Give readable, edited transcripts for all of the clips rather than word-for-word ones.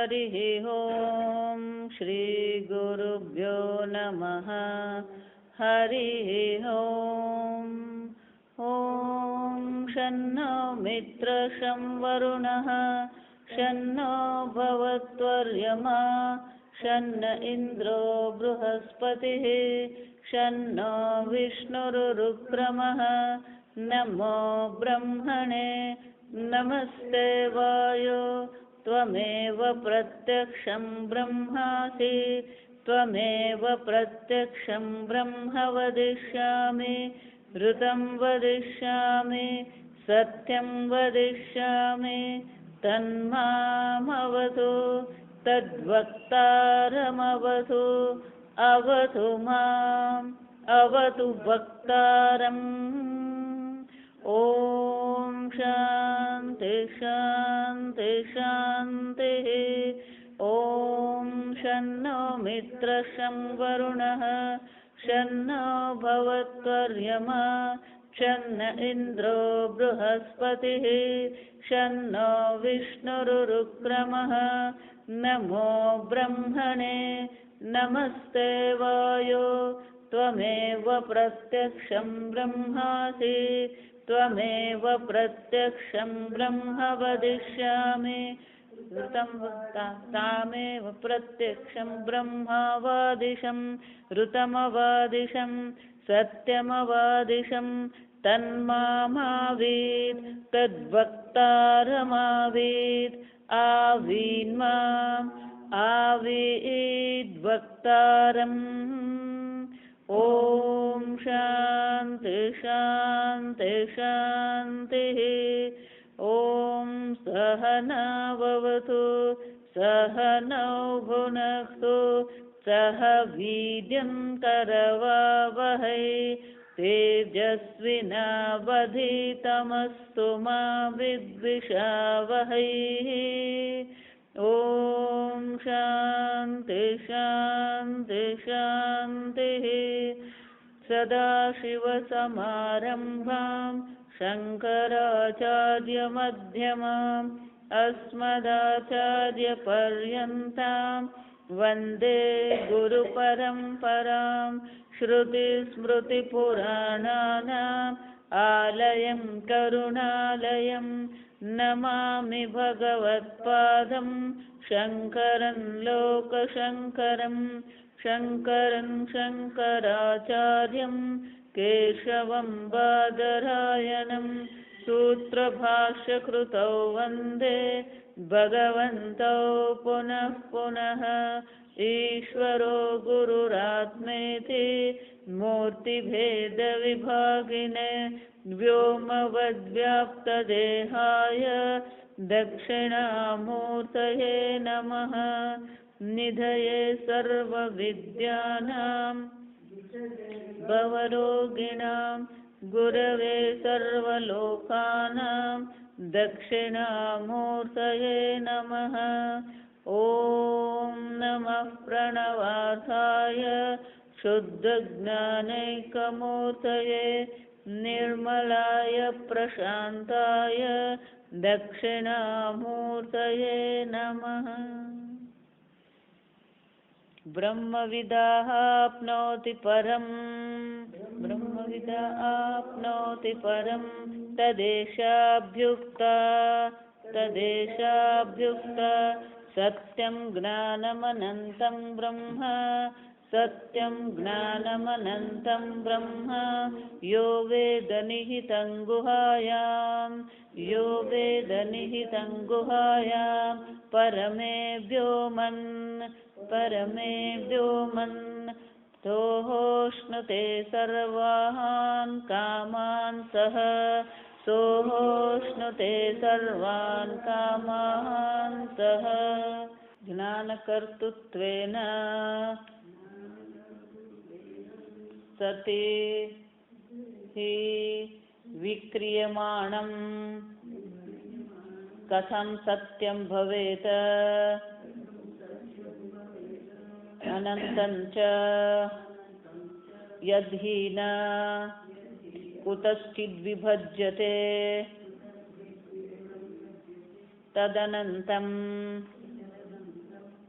हरिः ओं श्रीगुरुभ्यो नमः हरिः ओं शन्नो मित्रशं वरुणः शन्नो भवत्वर्यमा शन्न इन्द्रो बृहस्पतिः शन्नो विष्णुरुक्रमः नमो ब्रह्मणे नमस्ते वायो त्वमेव प्रत्यक्षं ब्रह्मासि त्वमेव प्रत्यक्षं ब्रह्म वदिष्यामि ऋतं वदिष्यामि सत्यं वदिष्यामि तन्मामवतु तद्वक्तारमवतु अवतु माम् अवतु वक्तारम् ॐ शान्ति शान्ति शान्तिः ॐ शन्नो मित्रशं वरुणः शन्नो भवत्वर्यमा शन्न इन्द्रो बृहस्पतिः शन्नो विष्णुरुक्रमः नमो ब्रह्मणे नमस्ते वायो त्वमेव प्रत्यक्षं ब्रह्मासि त्वमेव प्रत्यक्षं ब्रह्म वदिष्यामि तामेव प्रत्यक्षं ब्रह्मावादिशं ऋतमवादिशं सत्यमवादिशं तन्मामावीत् तद्वक्तारमावीत् आवीन्माम् आवीद्वक्तारम् ॐ शान्ति शान्ति शान्तिः ॐ सहनाववतु सहनौ भुनक्तु सह वीर्यं करवावहै तेजस्विनावधीतमस्तु मा विद्विषावहै ॐ शान्ति शान्ति शान्तिः सदाशिवसमारम्भां शङ्कराचार्यमध्यमाम् अस्मदाचार्यपर्यन्तां वन्दे गुरुपरम्परां श्रुतिस्मृतिपुराणानाम् आलयं करुणालयं नमामि भगवत्पादं शङ्करं लोकशङ्करं शङ्करं शङ्कराचार्यं केशवं बादरायणं सूत्रभाष्यकृतौ वन्दे भगवन्तौ पुनः पुनः ईश्वरो गुरुरात्मेति मूर्तिभेदविभागिने व्योमवद्व्याप्तदेहाय दक्षिणामूर्तये नमः निधये सर्वविद्यानां भवरोगिणां गुरवे सर्वलोकानां दक्षिणामूर्तये नमः ॐ नमः प्रणवार्थाय शुद्धज्ञानैकमूर्तये निर्मलाय प्रशान्ताय दक्षिणामूर्तये नमः ब्रह्मविदः आप्नोति परं ब्रह्मविदः आप्नोति परं तदेशाभ्युक्ता सत्यं ज्ञानमनन्तं ब्रह्म सत्यं ज्ञानमनन्तं ब्रह्म यो वेद निहितं गुहायां परमे व्योमन् सोऽश्नुते सर्वान् कामान् सः ज्ञानकर्तृत्वेन सति हि विक्रियमाणं कथं सत्यं भवेत् अनन्तं च यद्धि न कुतश्चिद्विभज्यते तदनन्तं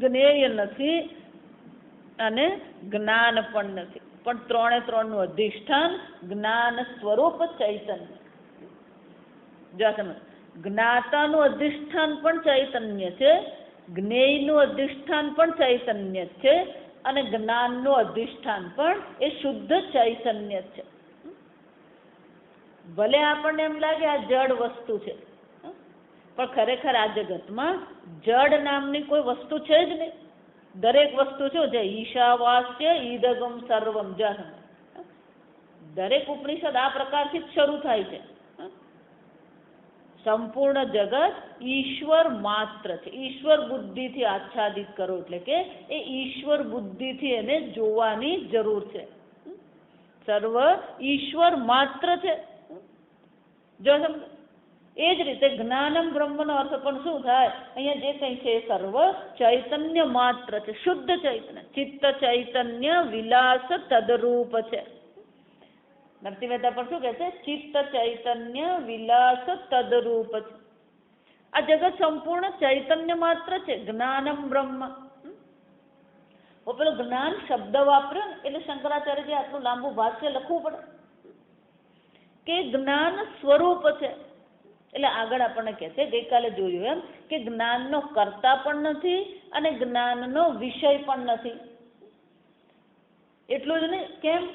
જ્ઞેય નથી અને જ્ઞાન પણ નથી, પણ ત્રણે ત્રણનું અધિષ્ઠાન જ્ઞાન સ્વરૂપ ચૈતન્ય. જો સમજ, જ્ઞાતાનું અધિષ્ઠાન પણ ચૈતન્ય છે, જ્ઞેયનું અધિષ્ઠાન પણ ચૈતન્ય છે, અને જ્ઞાનનું અધિષ્ઠાન પણ એ શુદ્ધ ચૈતન્ય છે. ભલે આપણને એમ લાગે આ જડ વસ્તુ છે, પણ ખરેખર આ જગતમાં જડ નામની કોઈ વસ્તુ છે જ નહીં. દરેક વસ્તુ શું છે? ઈશાવાસ્ય ઈદગમ સર્વમ. દરેક ઉપનિષદ આ પ્રકારથી જ શરૂ થાય છે. સંપૂર્ણ જગત ઈશ્વર માત્ર છે. ઈશ્વર બુદ્ધિથી આચ્છાદિત કરો, એટલે કે એ ઈશ્વર બુદ્ધિથી એને જોવાની જરૂર છે. સર્વ ઈશ્વર માત્ર છે. જો એ જ રીતે જ્ઞાનમ બ્રહ્મનો અર્થ પણ શું થાય? અહીંયા જે કંઈ છે એ સર્વ ચૈતન્ય માત્ર છે, શુદ્ધ ચૈતન્ય, ચિત્ત ચૈતન્ય વિલાસ તદરૂપ છે. નરસિંહ મહેતા પણ શું કહે છે? ચિત્ત ચૈતન્ય વિલાસ તદરૂપ છે. આ જગત સંપૂર્ણ ચૈતન્ય માત્ર છે. જ્ઞાનમ બ્રહ્મ. પેલો જ્ઞાન શબ્દ વાપર્યો ને એટલે શંકરાચાર્યજી આટલું લાંબુ ભાષ્ય લખવું પડે કે જ્ઞાન સ્વરૂપ છે. એટલે આગળ આપણને કહે છે, ગઈકાલે જોયું એમ, કે જ્ઞાનનો કર્તા પણ નથી અને જ્ઞાનનો વિષય પણ નથી. એટલું જ નહીં, કેમ?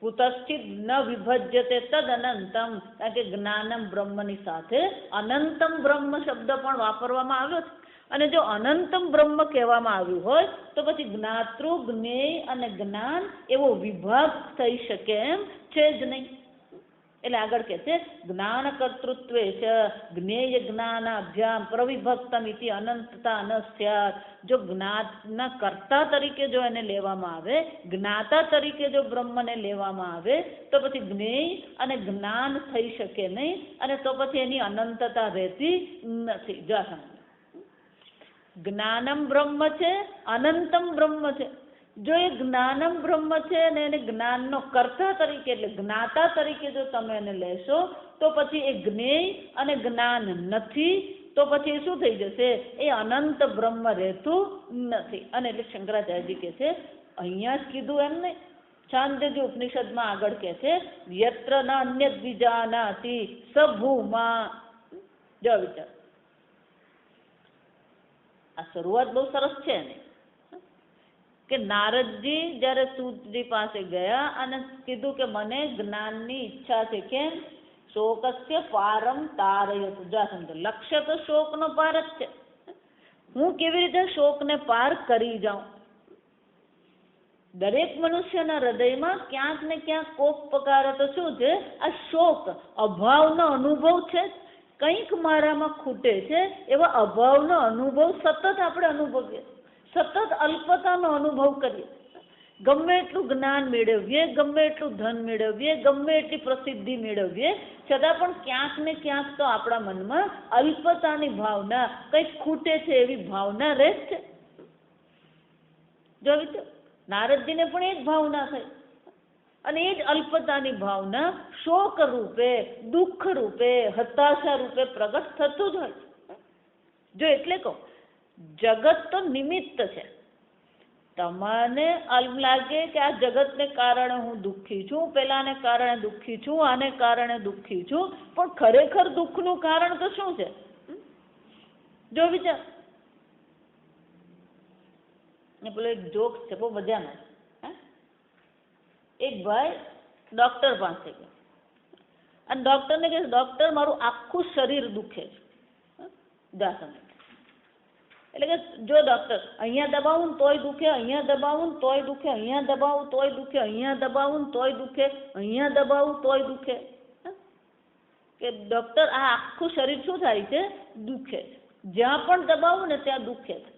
કુતશ્ચિત ન વિભજ્યતે તદ અનંતમ. કારણ કે જ્ઞાનમ બ્રહ્મની સાથે અનંતમ બ્રહ્મ શબ્દ પણ વાપરવામાં આવ્યો છે. અને જો અનંતમ બ્રહ્મ કહેવામાં આવ્યું હોય તો પછી જ્ઞાતૃ, જ્ઞેય અને જ્ઞાન એવો વિભાગ થઈ શકે એમ છે જ નહીં. એટલે આગળ કહે છે, જ્ઞાન કર્તૃત્વે છે જ્ઞેય જ્ઞાનાભ્યામ પ્રવિભક્તમ ઇતિ અનંતતા ન સ્યાત. જો જ્ઞાતના કર્તા તરીકે જો એને લેવામાં આવે, જ્ઞાતા તરીકે જો બ્રહ્મને લેવામાં આવે તો પછી જ્ઞેય અને જ્ઞાન થઈ શકે નહીં, અને તો પછી એની અનંતતા રહેતી નથી. જો જ્ઞાનમ બ્રહ્મ છે, અનંતમ બ્રહ્મ છે. જો એ જ્ઞાનમ બ્રહ્મ છે અને એને જ્ઞાનનો કર્તા તરીકે એટલે જ્ઞાતા તરીકે જો તમે એને લેશો તો પછી એ જ્ઞેય અને જ્ઞાન નથી, તો પછી શું થઈ જશે? એ અનંત બ્રહ્મ રહેતું નથી. અને એટલે શંકરાચાર્યજી કહે છે, અહીંયા જ કીધું એમ નહીં, છાંદોગ્ય ઉપનિષદમાં આગળ કહે છે, યત્ર ન અન્યદ વિજાનાતિ સ ભૂમા. જો વિચાર, આ શરૂઆત બહુ સરસ છે ને, કે નારદજી જ્યારે સૂતજી પાસે ગયા અને કીધું કે મને જ્ઞાનની ઈચ્છા છે. કેમ? શોકસ્ય પારમ તારયત. જો સમજો, લક્ષ્ય તો શોકનો પાર જ છે. હું કેવી રીતે શોકને પાર કરી જાઉં? દરેક મનુષ્યના હૃદયમાં ક્યાંક ને ક્યાંક કોક પ્રકારે તો શું છે? આ શોક, અભાવનો અનુભવ છે. કંઈક મારામાં ખૂટે છે એવા અભાવનો અનુભવ સતત આપણે અનુભવીએ, સતત અલ્પતાનો અનુભવ કરીએ. ગમે એટલું જ્ઞાન મેળવીએ, ગમે એટલું ધન મેળવીએ, ગમે એટલી પ્રસિદ્ધિ મેળવીએ, છતાં પણ ક્યાંક ને ક્યાંક તો આપણા મનમાં અલ્પતાની ભાવના, કંઈક ખૂટે છે એવી ભાવના રહે છે. જો નારદજીને પણ એ જ ભાવના થઈ, અને એ જ અલ્પતાની ભાવના શોક રૂપે, દુઃખ રૂપે, હતાશા રૂપે પ્રગટ થતું જ હોય. જો એટલે કહું, જગત તો નિમિત્ત છે. તમને એમ લાગે કે આ જગતને કારણે હું દુઃખી છું, પેલાને કારણે દુઃખી છું, આને કારણે દુઃખી છું, પણ ખરેખર દુઃખનું કારણ તો શું છે? જો વિચાર, પેલો એક જોક છે, બહુ મજાનો. એક ભાઈ ડોક્ટર પાસે ગયો અને ડોક્ટરને કહે, ડોક્ટર મારું આખું શરીર દુખે છે. એટલે કે જો ડોક્ટર, અહીંયા દબાવું ને તોય દુખે, અહીંયા દબાવું ને તોય દુખે, અહીંયા દબાવું તોય દુખે, અહીંયા દબાવું ને તોય દુખે, અહીંયા દબાવું તોય દુખે. કે ડોક્ટર, આ આખું શરીર શું થાય છે? દુખે છે. જ્યાં પણ દબાવું ને ત્યાં દુખે છે.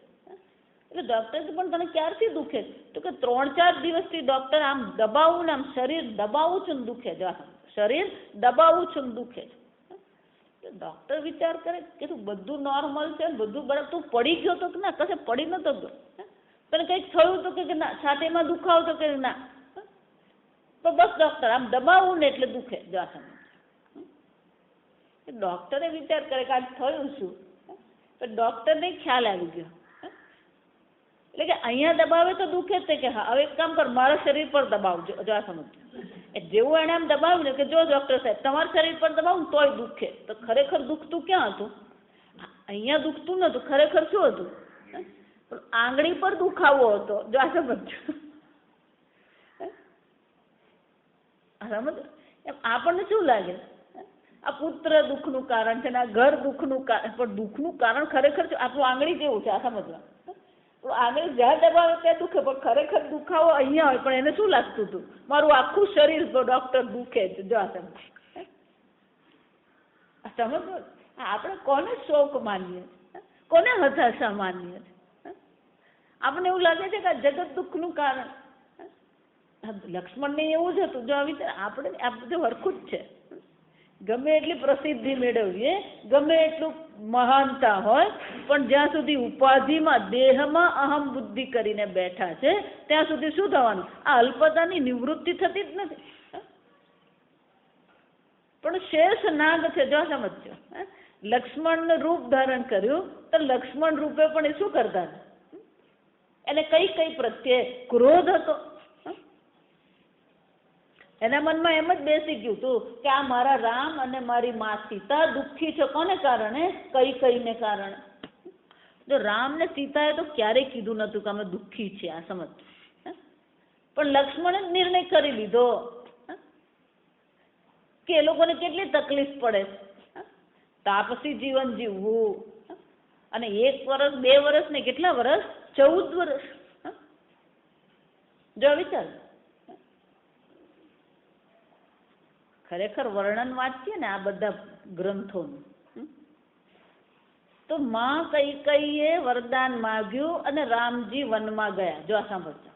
એટલે ડોક્ટર પણ તને ક્યારથી દુખે છે? તો કે 3-4 દિવસથી ડોક્ટર આમ દબાવું ને આમ શરીર દબાવું છું ને દુખે છે. શરીર દબાવું છું ને દુખે છે. ડોક્ટર વિચાર કરે કે તું બધું નોર્મલ છે, બધું બરાબર, તું પડી ગયો તો કે ના? કશે પડી નતો ગયો. તને કંઈક થયું તો કે ના? છાતીમાં દુખાવો તો કે ના? તો બસ ડોક્ટર આમ દબાવું ને એટલે દુખે. ડોક્ટરે વિચાર કરે કે આ થયું શું? તો ડોક્ટરને ખ્યાલ આવી ગયો એટલે કે અહીંયા દબાવે તો દુખે જ તે કે હા હવે એક કામ કર મારા શરીર પર દબાવજો. જો આ સમજ જેવું એને આમ દબાવ્યું ને કે જો ડૉક્ટર સાહેબ તમારા શરીર પર દબાવું તોય દુખે. તો ખરેખર દુખતું ક્યાં હતું? અહીંયા દુખતું નતું, ખરેખર શું હતું? આંગળી પર દુખાવો હતો. જો આ સમજો સમજ. આપણને શું લાગે આ પુત્ર દુઃખનું કારણ છે ને આ ઘર દુઃખનું કારણ, પણ દુઃખનું કારણ ખરેખર આપણું આંગળી જેવું છે. આ સમજવા આંગળી જ્યાં દબાવે ત્યાં દુખે, પણ ખરેખર દુખાવો અહીંયા હોય. પણ એને શું લાગતું હતું? મારું આખું શરીર ડોક્ટર દુખે છે. જો આ સમજ સમજો. આપણે કોને શોક માનીએ, કોને હતાશા માનીએ? આપણને એવું લાગે છે કે આ જગત દુઃખનું કારણ. લક્ષ્મણને એવું જ હતું. જો આવી આપણે આ બધું હરખું જ છે. ગમે એટલી પ્રસિદ્ધિ મેળવીએ, ગમે એટલું મહાનતા હોય, પણ જ્યાં સુધી ઉપાધિમાં દેહમાં અહમ બુદ્ધિ કરીને બેઠા છે ત્યાં સુધી શું થવાનું? આ અલ્પતાની નિવૃત્તિ થતી જ નથી. પણ શેષ નાગ છે. જો સમજો લક્ષ્મણનું રૂપ ધારણ કર્યું તો લક્ષ્મણ રૂપે પણ એ શું કરતા? એને કઈ કઈ પ્રત્યે ક્રોધ હતો. એના મનમાં એમ જ બેસી ગયું હતું કે આ મારા રામ અને મારી મા સીતા દુઃખી છે. કોને કારણે? કઈને કારણે. જો રામ ને સીતાએ તો ક્યારેય કીધું નતું કે અમે દુઃખી છીએ. આ સમજ. પણ લક્ષ્મણે જ નિર્ણય કરી લીધો કે એ લોકોને કેટલી તકલીફ પડે, તાપસી જીવન જીવવું. અને 1 વર્ષ 2 વર્ષ ને કેટલા વર્ષ? 14 વર્ષ. જો વિચાર, ખરેખર વર્ણન વાંચીએ ને આ બધા ગ્રંથોનું તો માં કૈકેયીએ વરદાન માગ્યું અને રામજી વનમાં ગયા. જો આ સાંભળજો.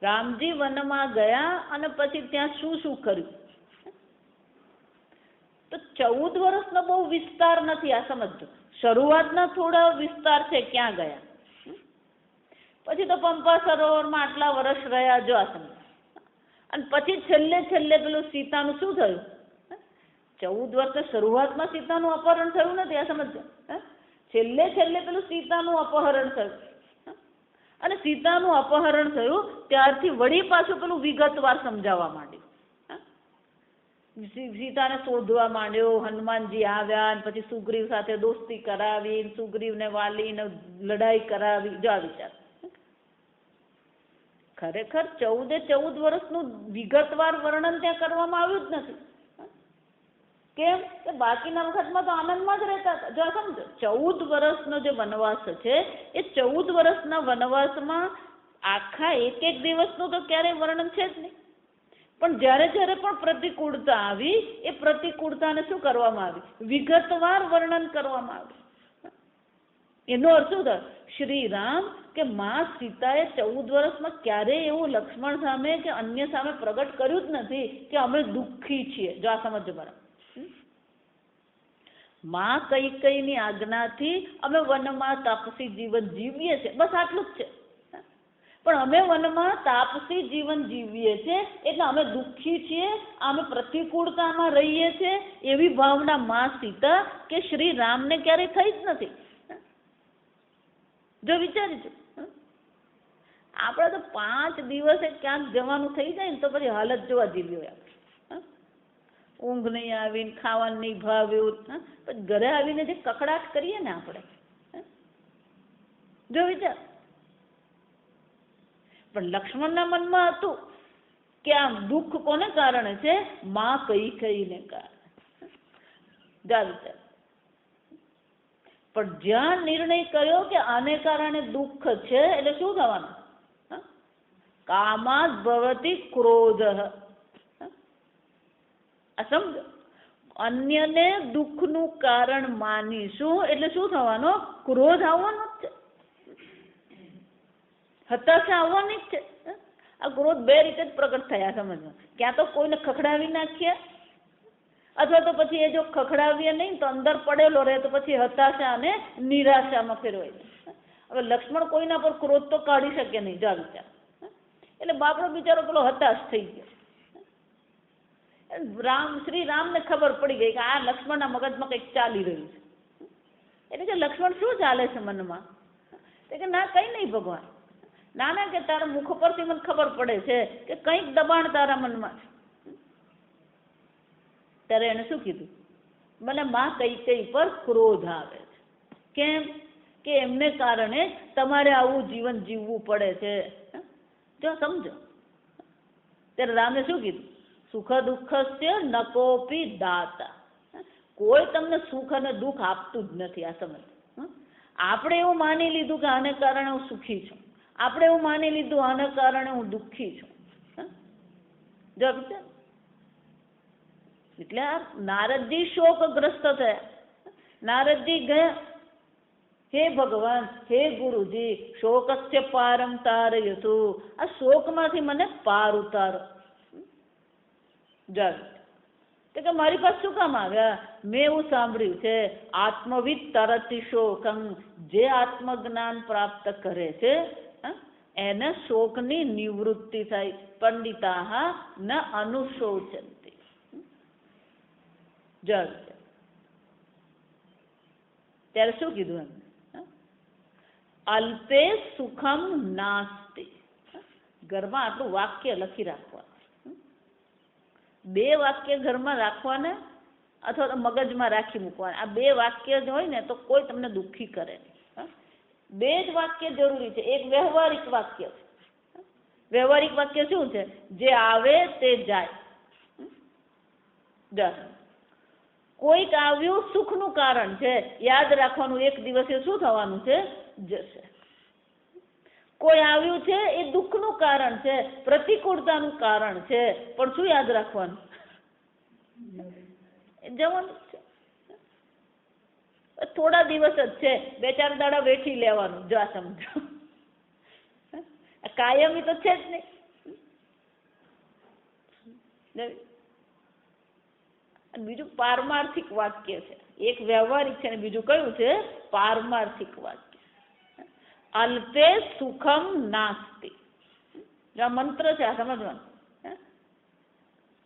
રામજી વનમાં ગયા અને પછી ત્યાં શું શું કર્યું? તો 14 વર્ષનો બહુ વિસ્તાર નથી. આ સમજજો. શરૂઆતના થોડા વિસ્તાર છે ક્યાં ગયા, પછી તો પંપા સરોવરમાં આટલા વર્ષ રહ્યા. જો આ સમજ. અને પછી છેલ્લે પેલું સીતાનું શું થયું? 14 વર્ષ શરૂઆતમાં સીતાનું અપહરણ થયું નથી. આ સમજો. છેલ્લે પેલું સીતાનું અપહરણ થયું. અને સીતાનું અપહરણ થયું ત્યારથી વળી પાછું પેલું વિગતવાર સમજાવવા માંડ્યું. સીતાને શોધવા માંડ્યો. હનુમાનજી આવ્યા અને પછી સુગ્રીવ સાથે દોસ્તી કરાવી, સુગ્રીવને વાલીને લડાઈ કરાવી. જો આ વિચાર. ખરેખર 14 વર્ષનું વિગતવાર વર્ણન ત્યાં કરવામાં આવ્યું જ નથી. કેમ કે બાકીના વખતમાં તો આનંદમાં જ રહેતા હતા. જો સમજો 14 વર્ષનો જે વનવાસ છે એ 14 વર્ષના વનવાસમાં આખા એક દિવસનું તો ક્યારેય વર્ણન છે જ નહીં. પણ જ્યારે પણ પ્રતિકૂળતા આવી એ પ્રતિકૂળતાને શું કરવામાં આવી? વિગતવાર વર્ણન કરવામાં આવ્યું. એનો અર્થ શું થાય? શ્રી રામ કે માં સીતાએ 14 વર્ષમાં ક્યારેય એવું લક્ષ્મણ સામે કે અન્ય સામે પ્રગટ કર્યું જ નથી કે અમે દુઃખી છીએ. જો આ સમજો બરાબર. માં કૈકેયીની આજ્ઞાથી અમે વનમાં તાપસી જીવન જીવીએ છીએ. બસ આટલું જ છે. પણ અમે વનમાં તાપસી જીવન જીવીએ છીએ એટલે અમે દુઃખી છીએ, અમે પ્રતિકૂળતામાં રહીએ છીએ એવી ભાવના માં સીતા કે શ્રી રામને ક્યારેય થઈ જ નથી. જો વિચારીશું આપણે તો 5 દિવસે ક્યાંક જવાનું થઈ જાય ને તો પછી હાલત જોવા જેવી હોય. ઊંઘ નહીં આવીને, ખાવાનું નહીં ભાવ્યું, પછી ઘરે આવીને જે કકડાટ કરીએ ને આપણે, જો વિચાર. પણ લક્ષ્મણના મનમાં હતું કે આ દુઃખ કોને કારણે છે? માં કૈકેયીને કારણે. જા વિચાર. પણ જ્યાં નિર્ણય કર્યો કે આને કારણે દુઃખ છે એટલે શું થવાનું? કામાદ ભવતિ ક્રોધ. આ સમજો. અન્યને દુઃખનું કારણ માનીશું એટલે શું થવાનો? ક્રોધ આવવાનો જ છે, હતાશા આવવાની જ છે. આ ક્રોધ 2 રીતે જ પ્રગટ થયા સમજમાં. ક્યાં તો કોઈને ખખડાવી નાખીએ અથવા તો પછી એ જો ખખડાવીએ નહીં તો અંદર પડેલો રહે તો પછી હતાશા અને નિરાશામાં ફેરવાય. હવે લક્ષ્મણ કોઈના પર ક્રોધ તો કાઢી શકે નહીં. જા વિચાર. એટલે બાપડો બિચારો પેલો હતાશ થઈ ગયો. શ્રી રામને ખબર પડી ગઈ કે આ લક્ષ્મણના મગજમાં કંઈક ચાલી રહ્યું છે. એટલે કે લક્ષ્મણ શું ચાલે છે મનમાં? કે ના કંઈ નહીં ભગવાન, ના ના કે તારા મુખ પરથી મને ખબર પડે છે કે કંઈક દબાણ તારા મનમાં છે. ત્યારે એને શું કીધું? મને માં કૈકેયી પર ક્રોધ આવે છે. કેમ? કે એમને કારણે તમારે આવું જીવન જીવવું પડે છે. જો સમજો. ત્યારે રામે શું કીધું? સુખ દુઃખસ્ય ન કોપી દાતા. કોઈ તમને સુખ અને દુઃખ આપતું જ નથી. આ સમજ. આપણે એવું માની લીધું કે આને કારણે હું સુખી છું, આપણે એવું માની લીધું આને કારણે હું દુઃખી છું. જો એટલે આ નારદજી શોકગ્રસ્ત થયા. નારદજી ગયા, હે ભગવાન, હે ગુરુજી, શોકસ્ય પારમ તારયતુ, આ શોકમાંથી મને પાર ઉતારો. જગ કે મારી પાસે શું કામ આવ્યા? મેં એવું સાંભળ્યું છે, આત્મવિદ તરતી શોકં, જે આત્મજ્ઞાન પ્રાપ્ત કરે છે એને શોકની નિવૃત્તિ થાય. પંડિતા ન અનુશોચંતી. જગ ત્યારે શું કીધું એમ? અલ્પે સુખમ નાસ્તિ. ઘરમાં આટલું વાક્ય લખી રાખવાનું. 2 વાક્ય ઘરમાં રાખવાના અથવા તો મગજમાં રાખી મૂકવાના. આ 2 વાક્ય જ હોય ને તો કોઈ તમને દુઃખી કરે નહીં. 2 જ વાક્ય જરૂરી છે. એક વ્યવહારિક વાક્ય છે. વ્યવહારિક વાક્ય શું છે? જે આવે તે જાય. કોઈક આવ્યું સુખનું કારણ છે, યાદ રાખવાનું, એક દિવસે શું થવાનું છે? જશે. કોઈ આવ્યું છે એ દુઃખનું કારણ છે, પ્રતિકૂળતાનું કારણ છે, પણ શું યાદ રાખવાનું? જવાનું છે. થોડા દિવસ જ છે, 2-4 દાડા વેઠી લેવાનું. જો આ સમજો. કાયમી તો છે જ નહીં. બીજું પારમાર્થિક વાક્ય છે. એક વ્યવહારિક છે ને બીજું કયું છે? પારમાર્થિક વાક્ય. અલ્પે સુખમ નાસ્તિ. આ મંત્ર છે, આ સમજવાનું.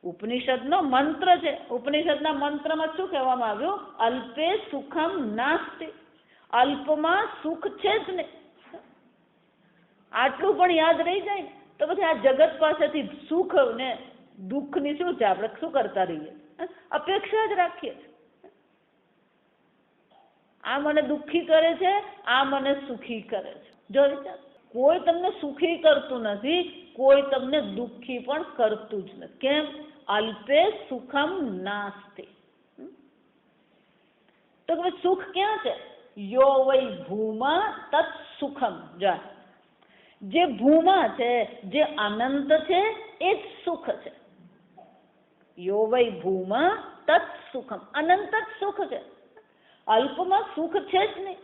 ઉપનિષદનો મંત્ર છે. ઉપનિષદના મંત્રમાં શું કહેવામાં આવ્યું? અલ્પે સુખમ નાસ્તિ. અલ્પમાં સુખ છે જ નહીં. આટલું પણ યાદ રહી જાય તો પછી આ જગત પાસેથી સુખ ને દુઃખની શું છે? આપણે શું કરતા રહીએ? અપેક્ષા જ રાખીએ. આ મને દુઃખી કરે છે, આ મને સુખી કરે છે. જો વિચાર, કોઈ તમને સુખી કરતું નથી, કોઈ તમને દુઃખી પણ કરતું જ નથી. કેમ? અલ્પે સુખમ નાસ્તિ. તો કે સુખ ક્યાં છે? યો વૈ ભૂમા તત્ સુખમ. જે ભૂમા છે, જે અનંત છે, એ જ સુખ છે. યો વૈ ભૂમા તત્ સુખમ. અનંત જ સુખ છે. અલ્પમાં સુખ છે જ નહીં.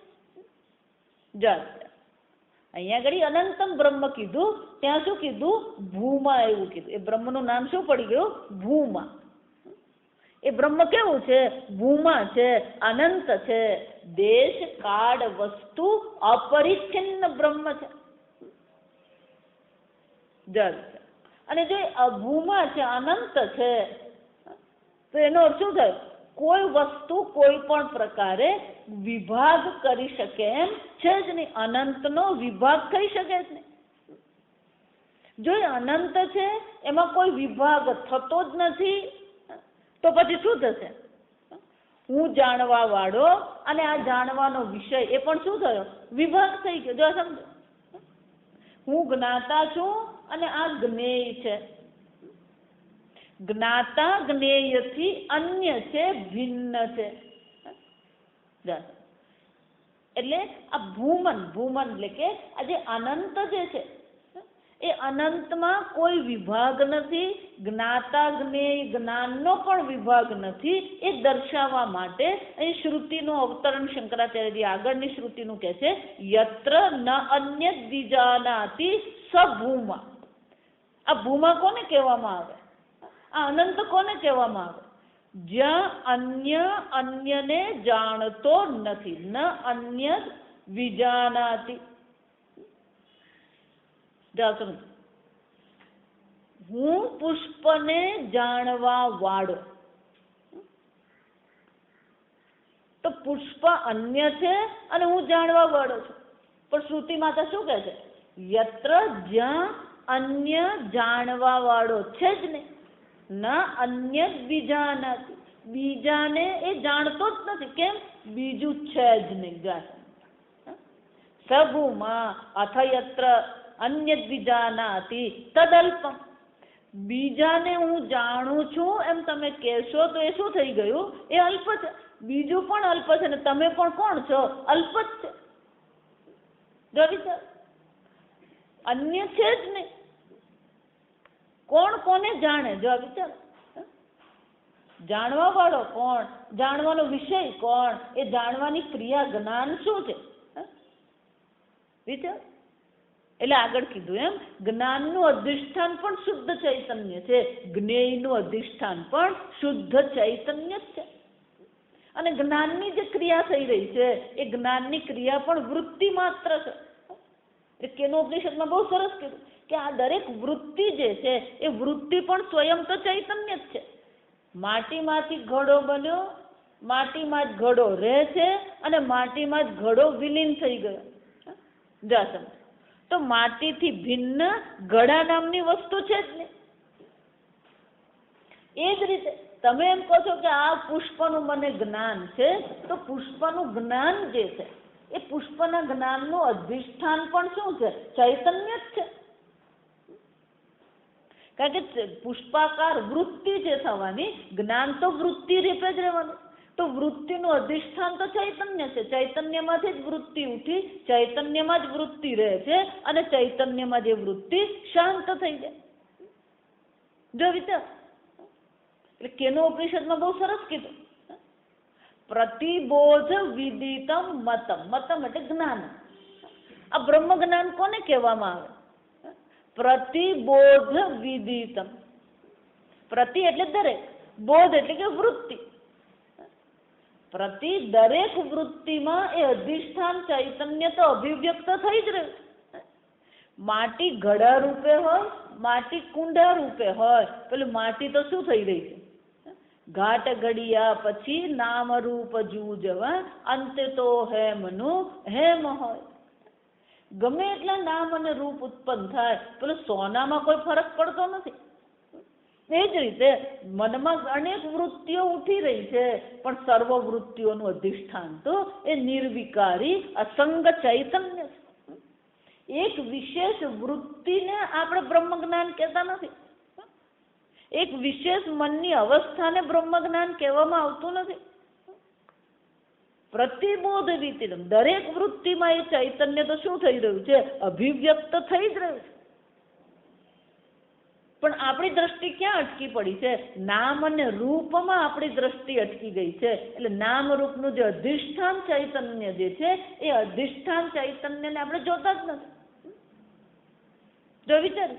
અહીંયા ઘડી અનંતમ બ્રહ્મ કીધું, ત્યાં શું કીધું? ભૂમા એવું કીધું. એ બ્રહ્મનું નામ શું પડી ગયું? ભૂમા. એ બ્રહ્મ કેવું છે? ભૂમા છે, અનંત છે, દેશ કાળ વસ્તુ અપરિચ્છિન્ન બ્રહ્મ છે. જળ છે. અને જો અભૂમા છે, અનંત છે, તો એનો અર્થ શું થાય? કોઈ વસ્તુ કોઈ પણ પ્રકારે વિભાગ કરી શકે એમ છે જ નહીં. અનંતનો વિભાગ થઈ શકે જ નહીં. જો એ અનંત છે, એમાં કોઈ વિભાગ થતો જ નથી, તો પછી શું થશે? હું જાણવા વાળો અને આ જાણવાનો વિષય એ પણ શું થયો? વિભાગ થઈ ગયો. જો સમજો, હું જ્ઞાતા છું અને આ જ્ઞેય છે. જ્ઞાતા જ્ઞેયથી અન્ય છે, ભિન્ન છે. એટલે આ ભૂમન એટલે કે આ જે અનંત જે છે એ અનંતમાં કોઈ વિભાગ નથી. જ્ઞાતા જ્ઞેય જ્ઞાનનો પણ વિભાગ નથી. એ દર્શાવવા માટે અહીં શ્રુતિનું અવતરણ શંકરાચાર્યજી આગળની શ્રુતિનું કહે છે, યત્ર ન અન્ય દ્વિજાનાતિ સ ભૂમા. આ ભૂમા કોને કહેવામાં આવે? આ અનંત કોને કહેવામાં આવે? જ્યાં અન્ય અન્યને જાણતો નથી. ન અન્ય વિજાનાતિ. હું પુષ્પને જાણવા વાળો. તો પુષ્પ અન્ય છે અને હું જાણવા વાળો છું. પણ શ્રુતિ માતા શું કહે છે? યત્ર જ્યાં અન્ય જાણવા વાળો છે જ નહીં, ન અન્ય બીજાનાથી, બીજાને એ જાણતો જ નથી. કેમ? બીજું છે જ નહીં. સભુમાં અથ યત્ર અન્ય બીજાનાથી તદલ્પમ. બીજાને હું જાણું છું એમ તમે કહેશો તો એ શું થઈ ગયું? એ અલ્પ છે. બીજું પણ અલ્પ છે ને તમે પણ કોણ છો? અલ્પ જ છે. જો વિચાર, અન્ય છે જ નહીં. કોણ કોને જાણે? જો વિચાર, જાણવા વાળો કોણ? જાણવાનો વિષય કોણ? એ જાણવાની ક્રિયા જ્ઞાન શું છે? વિચાર. એટલે આગળ કીધું એમ જ્ઞાનનું અધિષ્ઠાન પણ શુદ્ધ ચૈતન્ય છે, જ્ઞેયનું અધિષ્ઠાન પણ શુદ્ધ ચૈતન્ય જ છે. અને જ્ઞાનની જે ક્રિયા થઈ રહી છે એ જ્ઞાનની ક્રિયા પણ વૃત્તિ માત્ર છે. એટલે કેનોપનિષદમાં બહુ સરસ કીધું કે આ દરેક વૃત્તિ જે છે એ વૃત્તિ પણ સ્વયં તો ચૈતન્ય જ છે. માટીમાંથી ઘડો બન્યો, માટીમાં જ ઘડો રહે છે અને માટીમાં જ ઘડો વિલીન થઈ ગયો. જા સમજ. તો માટીથી ભિન્ન ઘડા નામની વસ્તુ છે જ નહીં. એ જ રીતે તમે એમ કહો છો કે આ પુષ્પનું મને જ્ઞાન છે, તો પુષ્પનું જ્ઞાન જે છે એ પુષ્પના જ્ઞાનનું અધિષ્ઠાન પણ શું છે? ચૈતન્ય જ છે. કારણ કે પુષ્પાકાર વૃત્તિ છે થવાની, જ્ઞાન તો વૃત્તિ રૂપે જ રહેવાનું. તો વૃત્તિનું અધિષ્ઠાન તો ચૈતન્ય છે. ચૈતન્યમાંથી જ વૃત્તિ ઉઠી, ચૈતન્યમાં જ વૃત્તિ રહે છે અને ચૈતન્યમાં જે વૃત્તિ શાંત થઈ જાય. જો વિચાર. એટલે કેનોપનિષદમાં બહુ સરસ કીધું, પ્રતિબોધ વિદિતમ મતમ. મતમ એટલે જ્ઞાન. આ બ્રહ્મ જ્ઞાન કોને કહેવામાં આવે? પ્રતિબોધ વિદિતમ. પ્રતિ એટલે દરેક, બોધ એટલે કે વૃત્તિ. પ્રતિ દરેક વૃત્તિમાં એ અધિષ્ઠાન ચૈતન્ય તો અભિવ્યક્ત થઈ જ રહ્યું. માટી ઘડા રૂપે હોય, માટી કુંડા રૂપે હોય, પેલું માટી તો શું થઈ રહી છે? ઘાટ ઘડિયા પછી નામ રૂપ જૂજવા, અંતે તો હેમનું હેમ હોય. ગમે એટલા નામ અને રૂપ ઉત્પન્ન થાય, પેલું સોનામાં કોઈ ફરક પડતો નથી. એ જ રીતે મનમાં અનેક વૃત્તિઓ ઉઠી રહી છે, પણ સર્વ વૃત્તિઓનું અધિષ્ઠાન તો એ નિર્વિકારી અસંગ ચૈતન્ય છે. એક વિશેષ વૃત્તિને આપણે બ્રહ્મ જ્ઞાન કહેતા નથી. એક વિશેષ મનની અવસ્થાને બ્રહ્મ જ્ઞાન કહેવામાં આવતું નથી. પ્રતિબોધ રીતે દરેક વૃત્તિમાં એ ચૈતન્ય તો શું થઈ રહ્યું છે? અભિવ્યક્ત થઈ જ રહ્યું છે. પણ આપણી દ્રષ્ટિ ક્યાં અટકી પડી છે? નામ અને રૂપમાં આપણી દ્રષ્ટિ અટકી ગઈ છે. એટલે નામ રૂપનું જે અધિષ્ઠાન ચૈતન્ય જે છે એ અધિષ્ઠાન ચૈતન્યને આપણે જોતા જ નથી. જો વિચાર.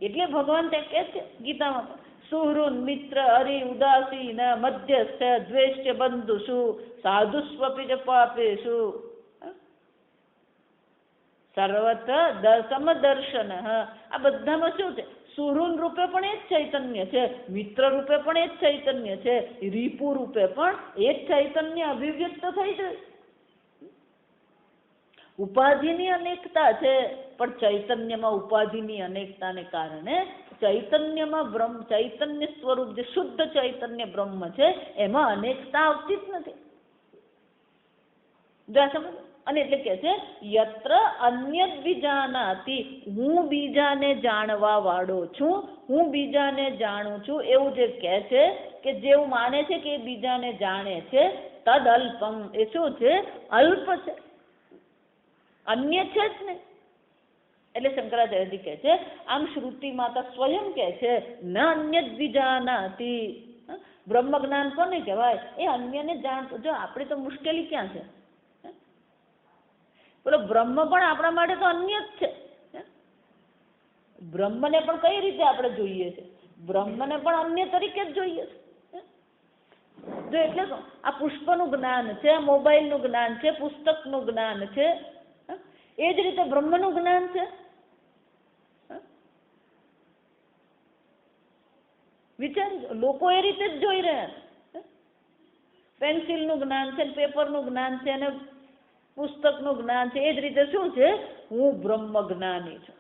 એટલે ભગવાન ત્યાં કહે છે ગીતામાં, સુહૃન મિત્ર હરિ ઉદાસીન મધ્યસ્થ દ્વેષ્ટ બંધુષુ સાધુસ્વપી ચ પાપેષુ સર્વત્ર સમદર્શન. આ બધામાં શું છે? સુહૃન રૂપે પણ એ જ ચૈતન્ય છે, મિત્ર રૂપે પણ એ જ ચૈતન્ય છે, રીપુ રૂપે પણ એ જ ચૈતન્ય અભિવ્યક્ત થઈ જાય. ઉપાધિની અનેકતા છે, પણ ચૈતન્યમાં ઉપાધિની અનેકતાને કારણે ચૈતન્યમાં બ્રહ્મ, ચૈતન્ય સ્વરૂપ જે શુદ્ધ ચૈતન્ય બ્રહ્મ છે એમાં અનેકતા આવતી જ નથી. સમજ. અને એટલે કે છે યત્ર અન્ય બીજાનાથી, હું બીજાને જાણવા વાળો છું, હું બીજાને જાણું છું એવું જે કહે છે, કે જેવું માને છે કે એ બીજાને જાણે છે, તદ અલ્પમ. એ શું છે? અલ્પ છે, અન્ય છે જ નહીં. એટલે શંકરાચાર્યજી કહે છે આમ શ્રુતિ માતા સ્વયં કહે છે ન અન્ય બીજાનાથી. બ્રહ્મ જ્ઞાન કોને કહેવાય? એ અન્યને જાણતો. જો આપણી તો મુશ્કેલી ક્યાં છે? બોલો, બ્રહ્મ પણ આપણા માટે તો અન્ય જ છે. બ્રહ્મને પણ કઈ રીતે આપણે જોઈએ છે? બ્રહ્મને પણ અન્ય તરીકે જ જોઈએ છે. જો એટલે આ પુષ્પનું જ્ઞાન છે, આ મોબાઈલનું જ્ઞાન છે, પુસ્તકનું જ્ઞાન છે, એ જ રીતે બ્રહ્મનું જ્ઞાન છે. વિચાર, લોકો એ રીતે જ જોઈ રહ્યા છે. પેન્સિલનું જ્ઞાન છે, પેપરનું જ્ઞાન છે, અને પુસ્તકનું જ્ઞાન છે એ જ રીતે શું છે? હું બ્રહ્મ જ્ઞાની છું.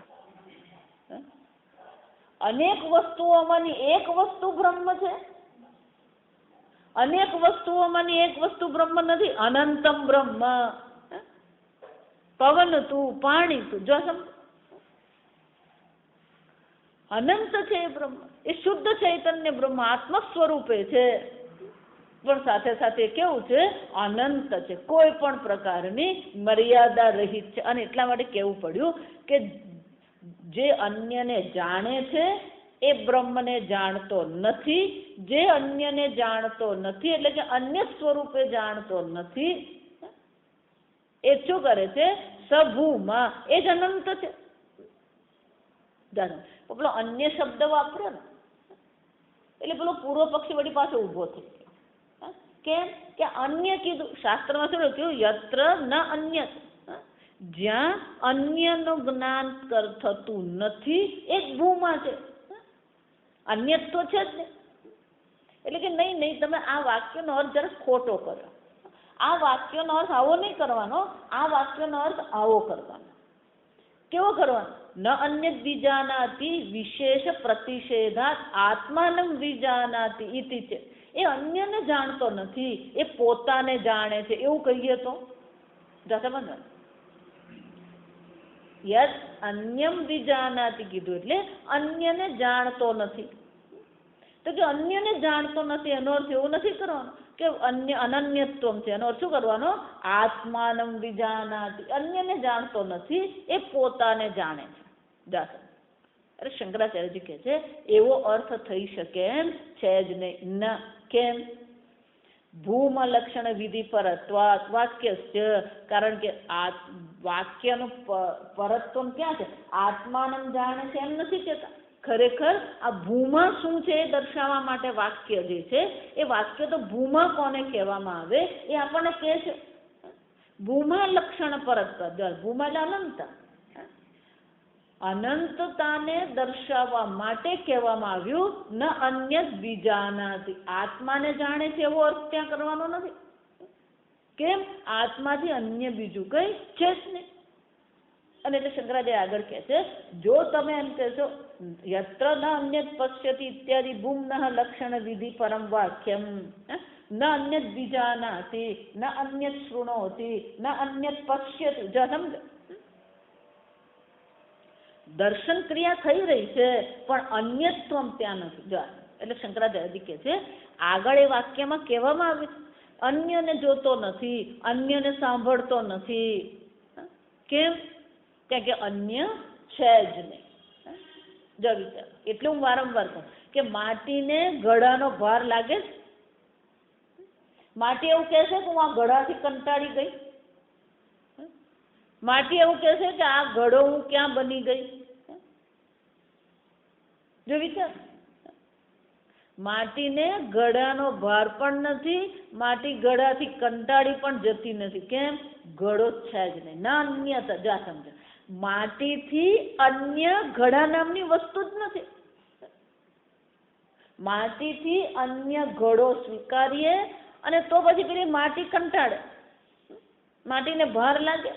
અનેક વસ્તુઓમાંની એક વસ્તુ બ્રહ્મ છે. અનેક વસ્તુઓમાંની એક વસ્તુ બ્રહ્મ નથી. અનંતમ બ્રહ્મ. પવન તું, પાણી તું, જો સમજ, અનંત છે એ બ્રહ્મ. એ શુદ્ધ ચૈતન્ય બ્રહ્મ આત્મ સ્વરૂપે છે, પણ સાથે સાથે કેવું છે? અનંત છે, કોઈ પણ પ્રકારની મર્યાદા રહિત છે. અને એટલા માટે કેવું પડ્યું કે જે અન્યને જાણે છે એ બ્રહ્મને જાણતો નથી. જે અન્યને જાણતો નથી એટલે કે અન્ય સ્વરૂપે જાણતો નથી, એ શું કરે છે? સભૂમાં, એ જ અનંત છે. પેલો અન્ય શબ્દ વાપર્યો ને એટલે પેલો પૂર્વ પક્ષી વળી પાસે ઉભો થઈ ગયો. કેમ કે અન્ય કીધું, શાસ્ત્રમાં શું લખ્યું? યત્ર ન અન્ય. જ્યાં અન્યનું જ્ઞાન થતું નથી એ જ ભૂમાં છે. અન્ય તો છે જ ને. એટલે કે નહીં, તમે આ વાક્યનો અર્થ જરા ખોટો કર્યો. આ વાક્યનો અર્થ આવો નહીં કરવાનો. આ વાક્યનો અર્થ આવો કરવાનો. કેવો કરવાનો? ન અન્ય વિજાનાતિ વિશેષ પ્રતિષેધાત આત્માનમ વિજાનાતિ ઇતિ છે. એ અન્યને જાણતો નથી, એ પોતાને જાણે છે, એવું કહીએ તો સમજ. યદ અન્યમ વિજાનાતિ કીધું એટલે અન્યને જાણતો નથી. તો કે અન્યને જાણતો નથી એનો અર્થ એવું નથી કરવાનો કે અન્ય અનન્યત્વમ છે. એનો અર્થ શું કરવાનો? આત્માનમ વિજાનાતિ. અન્યને જાણતો નથી, એ પોતાને જાણે છે. અરે શંકરાચાર્યજી કહે છે એવો અર્થ થઈ શકે એમ છે જ નહીં. ન કેમ? ભૂમ લક્ષણ વિધિ પરત્વાત વાક્ય છે. કારણ કે આ વાક્યનું પરત્વ ક્યાં છે? આત્માનમ જાણે છે એમ નથી કહેતા. ખરેખર આ ભૂમા શું છે એ દર્શાવવા માટે વાક્ય જે છે એ વાક્ય તો ભૂમા કોને કહેવામાં આવે એ આપણને કહે છે. ભૂમા લક્ષણ પરત્વ. ભૂમા એટલે અનંત. અનંતતાને દર્શાવવા માટે કહેવામાં આવ્યું ન અન્ય વિજાનાતિ. આત્માને જાણે છે એવો અર્થ ત્યાં કરવાનો નથી. કેમ? આત્માથી અન્ય બીજું કઈ છે જ નહીં. અને એટલે શંકરાચાર્ય આગળ કહે છે જો તમે એમ કહેશો યત્ર ન અન્ય પશ્યતિ ઇત્યાદિ ભૂમ્ન લક્ષણ વિધિ પરમ વાક્યમ ન અન્ય વિજાનાતિ ન અન્ય શૃણોતિ ન અન્ય પશ્યતિ. જો સમજ, દર્શન ક્રિયા થઈ રહી છે પણ અન્યત્વમ ત્યાં નથી. જો એટલે શંકરાચાર્ય કહે છે આગળ એ વાક્યમાં કહેવામાં આવે છે અન્યને જોતો નથી, અન્યને સાંભળતો નથી. કેમ? કારણ કે અન્ય છે જ નહીં. જો વિચાર, એટલે હું વારંવાર કહું કે માટીને ઘડાનો ભાર લાગે છે. માટી એવું કહેશે કે હું આ ઘડાથી કંટાળી ગઈ. માટી એવું કહેશે કે આ ઘડો હું ક્યાં બની ગઈ. જો વિચાર, માટીને ઘડાનો ભાર પણ નથી, માટી ઘડાથી કંટાળી પણ જતી નથી. કેમ? ઘડો છે જ નહીં. ના અન્યતા. જા સમજ, માટીથી અન્ય ઘડા નામની વસ્તુ જ નથી. માટીથી અન્ય ઘડો સ્વીકારીએ અને તો પછી પેલી માટી કંટાળે, માટીને ભાર લાગે.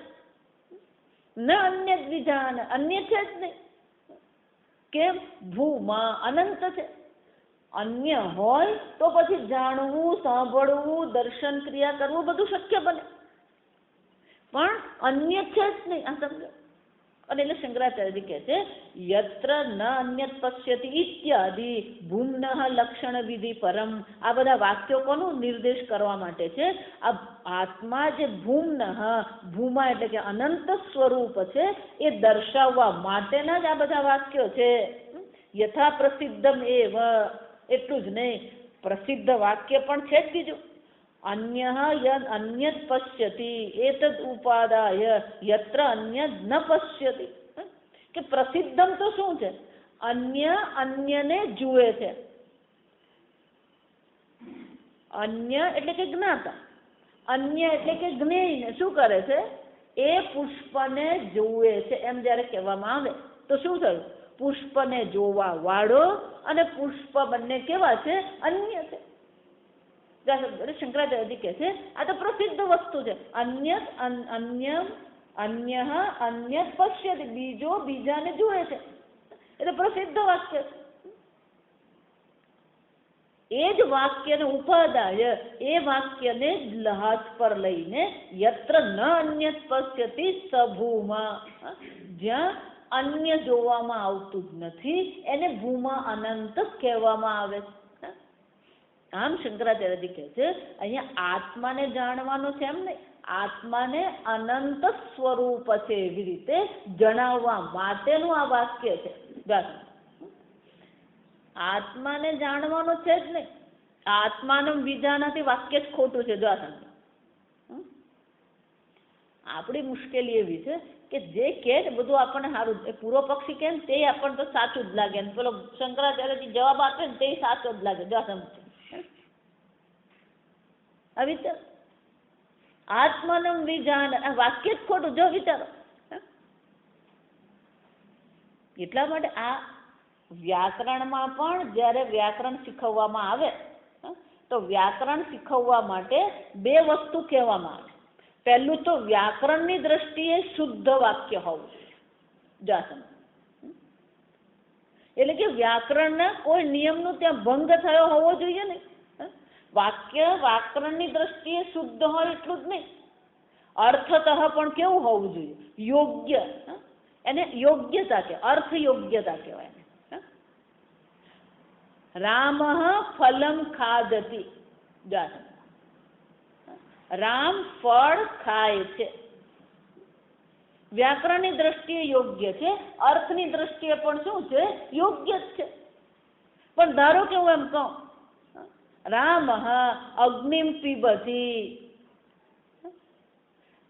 ન અન્ય વિજાન, અન્ય છે જ નહીં. કેમ? ભૂમાં અનંત છે. અન્ય હોય તો પછી જાણવું, સાંભળવું, દર્શન ક્રિયા કરવું બધું શક્ય બને, પણ અન્ય છે જ નહીં. આ સમજો. અને એટલે શંકરાચાર્ય કહે છે યત્ર ન અન્ય પશ્યતિ ઇત્યાદિ ભૂમ્ન લક્ષણ વિધિ પરમ. આ બધા વાક્યો કોનું નિર્દેશ કરવા માટે છે? આ આત્મા જે ભૂમ્ન, ભૂમા એટલે કે અનંત સ્વરૂપ છે એ દર્શાવવા માટેના જ આ બધા વાક્યો છે. યથા પ્રસિદ્ધમ એવ, એટલું જ નહીં, પ્રસિદ્ધ વાક્ય પણ છે જ બીજું. અન્ય યદ અન્યત પશ્યતિ એતદ ઉપાદાય યત્ર અન્ય ન પશ્યતિ. કે પ્રસિદ્ધમ તો શું છે? અન્ય અન્યને જુએ છે. અન્ય એટલે કે જ્ઞાતા, અન્ય એટલે કે જ્ઞેયને શું કરે છે? એ પુષ્પને જુએ છે. એમ જ્યારે કહેવામાં આવે તો શું થયું? પુષ્પને જોવા વાળો અને પુષ્પ બંને કેવા છે? અન્ય છે. શંકરાચાર્યજી કહે છે આ તો પ્રસિદ્ધ વસ્તુ છે. અન્ય પશ્યતિ, બીજો બીજાને જુએ છે. એટલે પ્રસિદ્ધ વાક્ય છે. એ જ વાક્યને ઉપાદાય, એ વાક્યને લહાજ પર લઈને યત્ર ન અન્યત પશ્યતિ સભૂમા, જ્યાં અન્ય જોવામાં આવતું જ નથી એને ભૂમા અનંત કહેવામાં આવે છે. આમ શંકરાચાર્યજી કહે છે અહીંયા આત્માને જાણવાનો છે એમ નહીં, આત્માને અનંત સ્વરૂપ છે એવી રીતે જણાવવા માટેનું આ વાક્ય છે. આત્માને જાણવાનો છે જ નહીં, આત્માનું બીજાનાથી વાક્ય જ ખોટું છે. જો આપણી મુશ્કેલી એવી છે કે જે કે બધું આપણને સારું, એ પૂર્વ પક્ષી કેમ તે આપણને તો સાચું જ લાગે, પેલો શંકરાચાર્યજી જવાબ આપે ને તે સાચો જ લાગે. જો સમજ આવી વિચાર, આત્માનું વિજાન વાક્ય જ ખોટું. જો વિચારો, એટલા માટે આ વ્યાકરણમાં પણ જ્યારે વ્યાકરણ શીખવવામાં આવે તો વ્યાકરણ શીખવવા માટે બે વસ્તુ કહેવામાં આવે. પહેલું તો વ્યાકરણની દ્રષ્ટિએ શુદ્ધ વાક્ય હોવું જોઈએ. એટલે કે વ્યાકરણના કોઈ નિયમનો ત્યાં ભંગ થયો હોવો જોઈએ નહીં. વાક્ય વ્યાકરણની દ્રષ્ટિએ શુદ્ધ હોય એટલું જ નહીં, અર્થતઃ પણ કેવું હોવું જોઈએ? યોગ્ય. એને યોગ્યતા કહેવાય, અર્થ યોગ્યતા કહેવાય. રામ ફલમ ખાદતિ, રામ ફળ ખાય છે. વ્યાકરણની દ્રષ્ટિએ યોગ્ય છે, અર્થની દ્રષ્ટિએ પણ શું છે? યોગ્ય જ છે. પણ ધારો કે હું એમ કહું રામ અગ્નિમ પીબતી,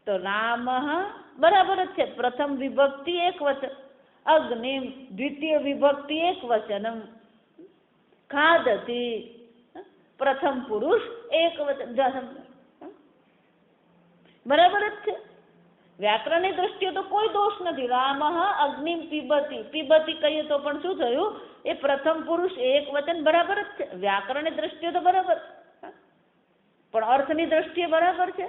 તો રામ બરાબર જ છે. પ્રથમ વિભક્તિ એક વચન, અગ્નિમ દ્વિતીય વિભક્તિ એક વચનમ, ખાદતી પ્રથમ પુરુષ એક વચન. બરાબર જ છે. વ્યાકરણની દ્રષ્ટિએ તો કોઈ દોષ નથી. રામ અગ્નિમ પીબતી, પીબતી કહીએ તો પણ શું થયું? એ પ્રથમ પુરુષ એક વચન બરાબર જ છે. વ્યાકરણની દ્રષ્ટિએ તો બરાબર, પણ અર્થની દ્રષ્ટિએ બરાબર છે.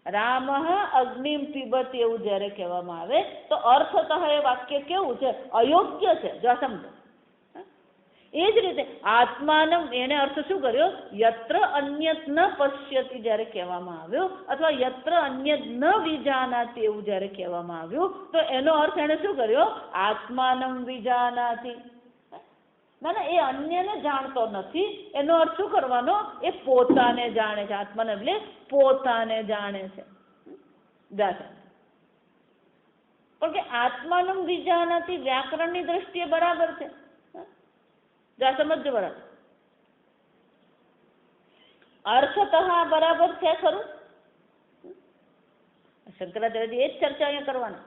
રામ અગ્નિમ પીબતી એવું જયારે કહેવામાં આવે તો અર્થતઃ એ વાક્ય કેવું છે? અયોગ્ય છે. જો સમજો. એ જ રીતે આત્માનમ, એને અર્થ શું કર્યો? યત્ર અન્યત ન પશ્યતિ જયારે કહેવામાં આવ્યો, અથવા યત્ર અન્યત ન વિજાનાતિ એવું જયારે કહેવામાં આવ્યું, તો એનો અર્થ એને શું કર્યો? આત્માનમ વિજાનાતિ. ના, એ અન્યને જાણતો નથી. એનો અર્થ શું કરવાનો? એ પોતાને જાણે છે. આત્માને એટલે પોતાને જાણે છે. પણ કે આત્માનમ વિજાનાતિ વ્યાકરણની દ્રષ્ટિએ બરાબર છે. સમજો બરાબર. અર્થતઃ બરાબર છે ખરું? શંકરાચાર્યજી એ જ ચર્ચા અહીંયા કરવાના.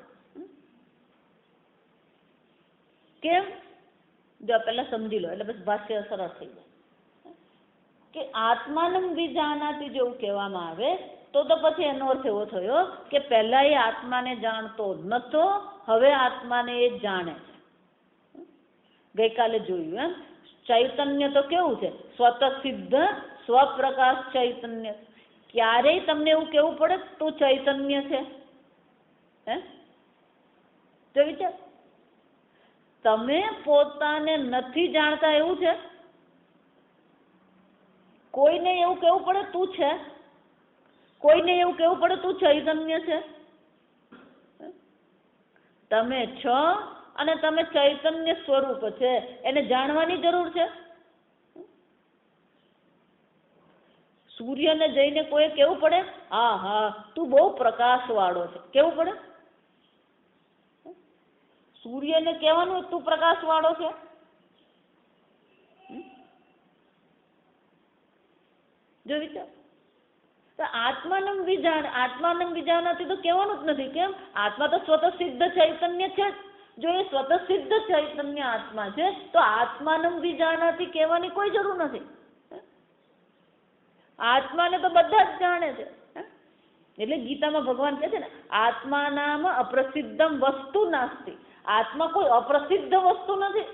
કેમ? જો પેલા સમજી લો એટલે બસ ભાષ્ય સરસ થઈ જાય કે આત્માનમ વિજાનાતિ જેવું કહેવામાં આવે તો પછી એનો અર્થ એવો થયો કે પહેલા એ આત્માને જાણતો નતો, હવે આત્માને એ જાણે છે. ગઈકાલે જોયું એમ ચૈતન્ય તો કેવું છે? સ્વતઃ સિદ્ધ સ્વપ્રકાશ ચૈતન્ય. ક્યારેય તમને એવું કેવું પડે તું ચૈતન્ય છે? હે, તો વિચાર, તમે પોતાને નથી જાણતા એવું છે? કોઈને એવું કેવું પડે તું છે? કોઈને એવું કેવું પડે તું ચૈતન્ય છે? તમે છો અને તમે ચૈતન્ય સ્વરૂપ છે, એને જાણવાની જરૂર છે. સૂર્યને જઈને કોઈ કેવું પડે હા તું બહુ પ્રકાશ વાળો છે? કેવું પડે? સૂર્યને કહેવાનું તું પ્રકાશ વાળો છે? જો વિચાર, તો આત્માનમ વિજાનાથી તો કહેવાનું જ નથી. કેમ? આત્મા તો સ્વતઃ સિદ્ધ ચૈતન્ય છે. જો એ સ્વતઃ સિદ્ધ ચૈતન્ય આત્મા છે તો આત્માનમ વિજાનાથી કહેવાની કોઈ જરૂર નથી. આત્માને તો બધા જ જાણે છે. એટલે ગીતામાં ભગવાન કહે છે ને, આત્માનામ અપ્રસિદ્ધમ વસ્તુ નાસ્તિ. આત્મા કોઈ અપ્રસિદ્ધ વસ્તુ નથી,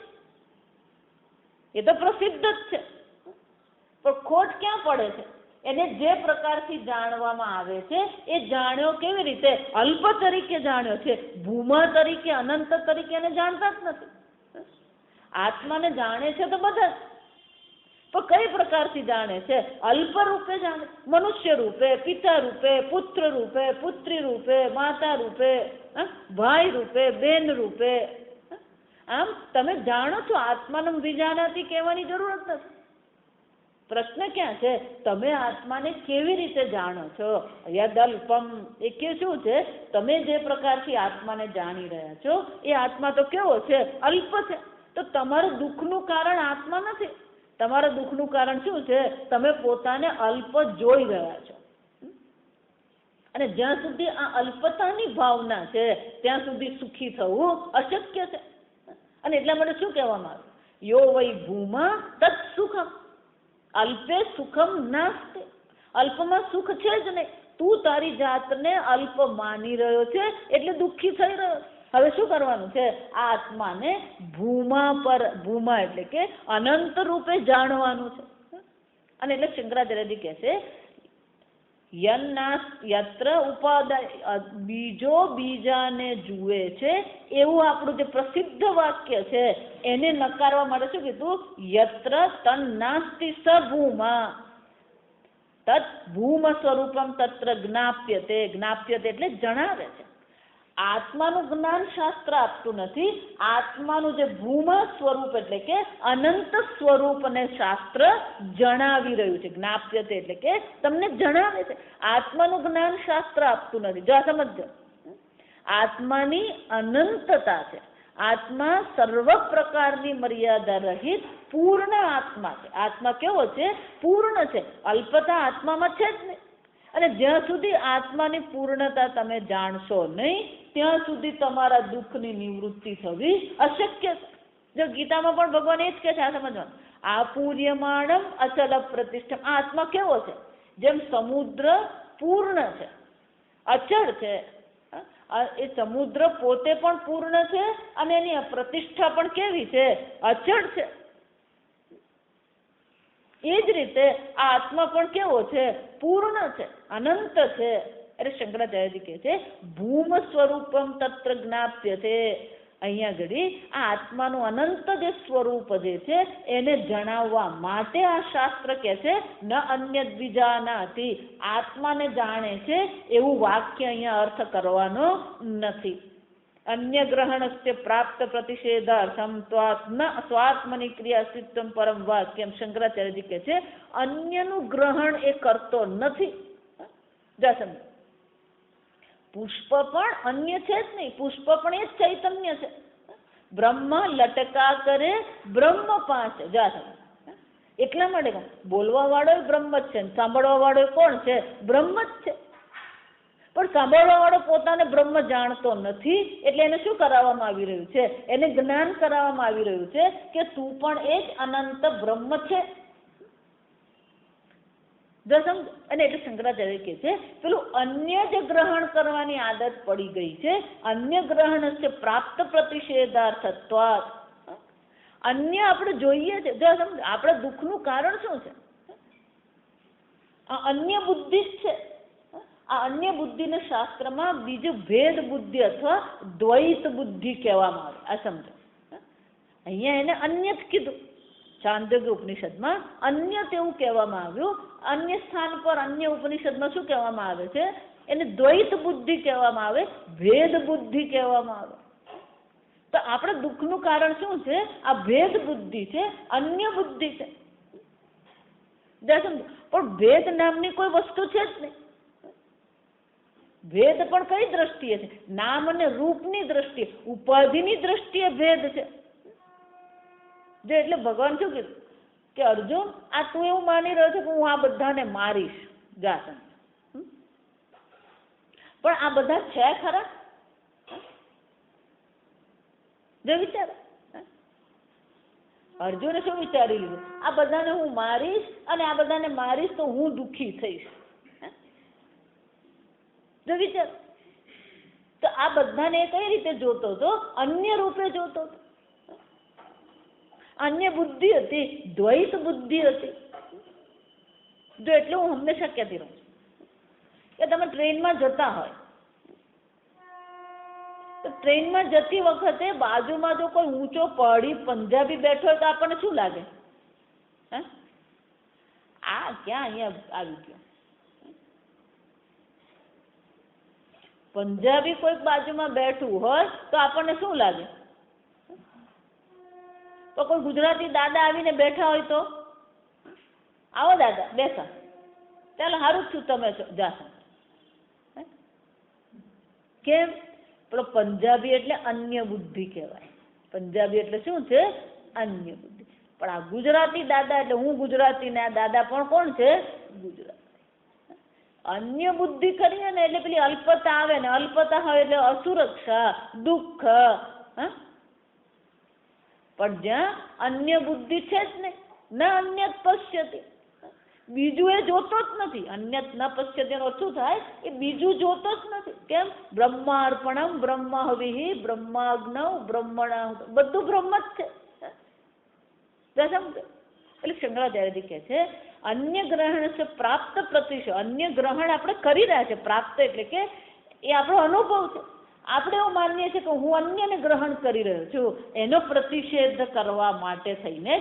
એ તો પ્રસિદ્ધ જ છે. પણ ખોટ ક્યાં પડે છે? એને જે પ્રકારથી જાણવામાં આવે છે એ જાણ્યો કેવી રીતે? અલ્પ તરીકે જાણ્યો છે, ભૂમા તરીકે, અનંત તરીકે એને જાણતા જ નથી. આત્માને જાણે છે તો બધા, પણ કઈ પ્રકારથી જાણે છે? અલ્પ રૂપે જાણે, મનુષ્ય રૂપે, પિતા રૂપે, પુત્ર રૂપે, પુત્રી રૂપે, માતા રૂપે, ભાઈ રૂપે, બેન રૂપે. આમ તમે જાણો છો, આત્માને વિજાનાતી કહેવાની જરૂરત નથી. પ્રશ્ન ક્યાં છે? તમે આત્માને કેવી રીતે જાણો છો? યદલ્પમ એ કે શું છે? તમે જે પ્રકારથી આત્માને જાણી રહ્યા છો એ આત્મા તો કેવો છે? અલ્પ છે. તો તમારું દુઃખનું કારણ આત્મા નથી. તમારા દુઃખનું કારણ શું છે? તમે પોતાને અલ્પ જોઈ રહ્યા છો. અને જ્યાં સુધી આ અલ્પતાની ભાવના છે ત્યાં સુધી સુખી થવું અશક્ય છે. અને એટલા માટે શું કહેવામાં આવે? યો વૈ ભૂમા તત્ સુખમ અલ્પે સુખમ નાસ્તિ. અલ્પમાં સુખ છે જ નહીં. તું તારી જાતને અલ્પ માની રહ્યો છે એટલે દુઃખી થઈ રહ્યો. હવે શું કરવાનું છે? આ આત્માને ભૂમા પર, ભૂમા એટલે કે અનંત રૂપે જાણવાનું છે. અને એટલે શંકરાચાર્યજી કહે છે યત્ર ઉપાદાય, બીજો બીજાને જુએ છે એવું આપણું જે પ્રસિદ્ધ વાક્ય છે એને નકારવા માટે શું કીધું? યત્ર તન નાસ્તિ સ ભૂમા તત ભૂમ સ્વરૂપમ તત્ર જ્ઞાપ્યતે. જ્ઞાપ્યતે એટલે જણાવે છે. આત્માનું જ્ઞાન શાસ્ત્ર આપતું નથી. આત્માનું જે ભૂમા સ્વરૂપ એટલે કે અનંત સ્વરૂપને શાસ્ત્ર જણાવી રહ્યું છે. જ્ઞાપ્યતે એટલે કે તમને જણાવે છે. આત્માનું જ્ઞાન શાસ્ત્ર આપતું નથી. જો સમજો, આત્માની અનંતતા છે. આત્મા સર્વ પ્રકારની મર્યાદા રહિત પૂર્ણ આત્મા છે. આત્મા કેવો છે? પૂર્ણ છે. અલ્પતા આત્મામાં છે જ નહીં. અને જ્યાં સુધી આત્માની પૂર્ણતા તમે જાણશો નહીં ત્યાં સુધી તમારા દુઃખની નિવૃત્તિ થવી અશક્ય છે. જો ગીતામાં પણ ભગવાન એ જ કહે છે, આ સમજવાનું, આપૂર્યમાણમ અચલ પ્રતિષ્ઠમ. આ આત્મા કેવો છે? જેમ સમુદ્ર પૂર્ણ છે, અચળ છે. એ સમુદ્ર પોતે પણ પૂર્ણ છે અને એની પ્રતિષ્ઠા પણ કેવી છે? અચળ છે. એ જ રીતે આ આત્મા પણ કેવો છે? પૂર્ણ છે, અનંત છે. અરે શંકરાચાર્યજી કહે છે ભૂમ સ્વરૂપમ તત્ર જ્ઞાપ્યતે. અહીંયા ઘડી આ આત્માનું અનંત જે સ્વરૂપ જે છે એને જણાવવા માટે આ શાસ્ત્ર કહે છે ન અન્ય દ્વિજાનાતિ. આત્માને જાણે છે એવું વાક્ય અહીંયા અર્થ કરવાનો નથી. અન્ય ગ્રહણસ્ય પ્રાપ્ત પ્રતિષેધાર્થમ સ્વાત્મની ક્રિયા સિદ્ધમ પરમ વાક્યમ. શંકરાચાર્યજી કહે છે અન્યનું ગ્રહણ એ કરતો નથી. પુષ્પ પણ અન્ય છે જ નહીં. પુષ્પ પણ એ જ ચૈતન્ય છે. બ્રહ્મ લટકા કરે બ્રહ્મ પાસે. એટલા માટે બોલવા વાળો બ્રહ્મ જ છે, સાંભળવા વાળો કોણ છે? બ્રહ્મ જ છે. પણ સાંભળવા વાળો પોતાને બ્રહ્મ જાણતો નથી એટલે એને શું કરાવવામાં આવી રહ્યું છે? એને જ્ઞાન કરાવવામાં આવી રહ્યું છે કે તું પણ એ જ અનંત બ્રહ્મ છે. અને એટલે શંકરાચાર્ય કહે છે પેલું અન્ય જે ગ્રહણ કરવાની આદત પડી ગઈ છે, અન્ય ગ્રહણ છે પ્રાપ્ત પ્રતિષેધાર્થત્વાત. અન્ય આપણે જોઈએ છે. આપણે દુઃખનું કારણ શું છે? આ અન્ય બુદ્ધિ જ છે. આ અન્ય બુદ્ધિને શાસ્ત્રમાં બીજું ભેદ બુદ્ધિ અથવા દ્વૈત બુદ્ધિ કહેવામાં આવે. આ સમજો, અહીંયા એને અન્ય જ કીધું. છાંદોગ્ય ઉપનિષદમાં અન્ય તેવું કહેવામાં આવ્યું. અન્ય સ્થાન પર અન્ય ઉપનિષદમાં શું કહેવામાં આવે છે? એને દ્વૈત બુદ્ધિ કહેવામાં આવે, ભેદ બુદ્ધિ કહેવામાં આવે. તો આપણે દુઃખનું કારણ શું છે? આ ભેદ બુદ્ધિ છે, અન્ય બુદ્ધિ છે. પણ ભેદ નામની કોઈ વસ્તુ છે જ નહીં. ભેદ પણ કઈ દ્રષ્ટિએ છે? નામ અને રૂપની દ્રષ્ટિએ, ઉપાધિની દ્રષ્ટિએ ભેદ છે. જો એટલે ભગવાન શું કીધું કે અર્જુન આ તું એવું માની રહ્યો છે કે હું આ બધાને મારીશ. પણ આ બધા છે ખરા? જો વિચાર, અર્જુને શું વિચારી લીધું? આ બધાને હું મારીશ અને આ બધાને મારીશ તો હું દુઃખી થઈશ. જો વિચાર, તો આ બધાને કઈ રીતે જોતો હતો? અન્ય રૂપે જોતો હતો. અન્ય બુદ્ધિ હતી, દ્વૈત બુદ્ધિ હતી. જો એટલે હું હંમેશા કહેતી રહું કે તમે ટ્રેનમાં જતા હોય તો ટ્રેનમાં જતી વખતે બાજુમાં જો કોઈ ઊંચો પહાડી પંજાબી બેઠો હોય તો આપણને શું લાગે? હે, આ ક્યાં અહીંયા આવી ગયો? પંજાબી કોઈક બાજુમાં બેઠું હોય તો આપણને શું લાગે? તો કોઈ ગુજરાતી દાદા આવીને બેઠા હોય તો, આવો દાદા બેસા, ચાલો સારું જ છું તમે જાશો. કેમ? પેલો પંજાબી એટલે અન્ય બુદ્ધિ કહેવાય. પંજાબી એટલે શું છે? અન્ય બુદ્ધિ. પણ આ ગુજરાતી દાદા એટલે હું ગુજરાતી ને આ દાદા પણ કોણ છે? ગુજરાતી. અન્ય બુદ્ધિ કરીએ ને એટલે પેલી અલ્પતા આવે ને, અલ્પતા હોય એટલે અસુરક્ષા, દુઃખ. પણ જ્યાં અન્ય બુદ્ધિ છે જ નહીં, ન અન્યત પશ્યતિ, બીજું એ જોતો જ નથી. અન્યત ન પશ્યતિ એનો શું થાય? એ બીજું જોતો જ નથી. કેમ? બ્રહ્માર્પણમ બ્રહ્મહવિ બ્રહ્માગ્નૌ બ્રહ્મણા, બધું બ્રહ્મ જ છે. એટલે શંકરાચાર્યજી કહે છે અન્ય ગ્રહણ છે પ્રાપ્ત પ્રતિશો. અન્ય ગ્રહણ આપણે કરી રહ્યા છે. પ્રાપ્ત એટલે કે એ આપણો અનુભવ છે. આપણે એવું માનીએ છીએ કે હું અન્યને ગ્રહણ કરી રહ્યો છું, એનો પ્રતિષેધ કરવા માટે થઈને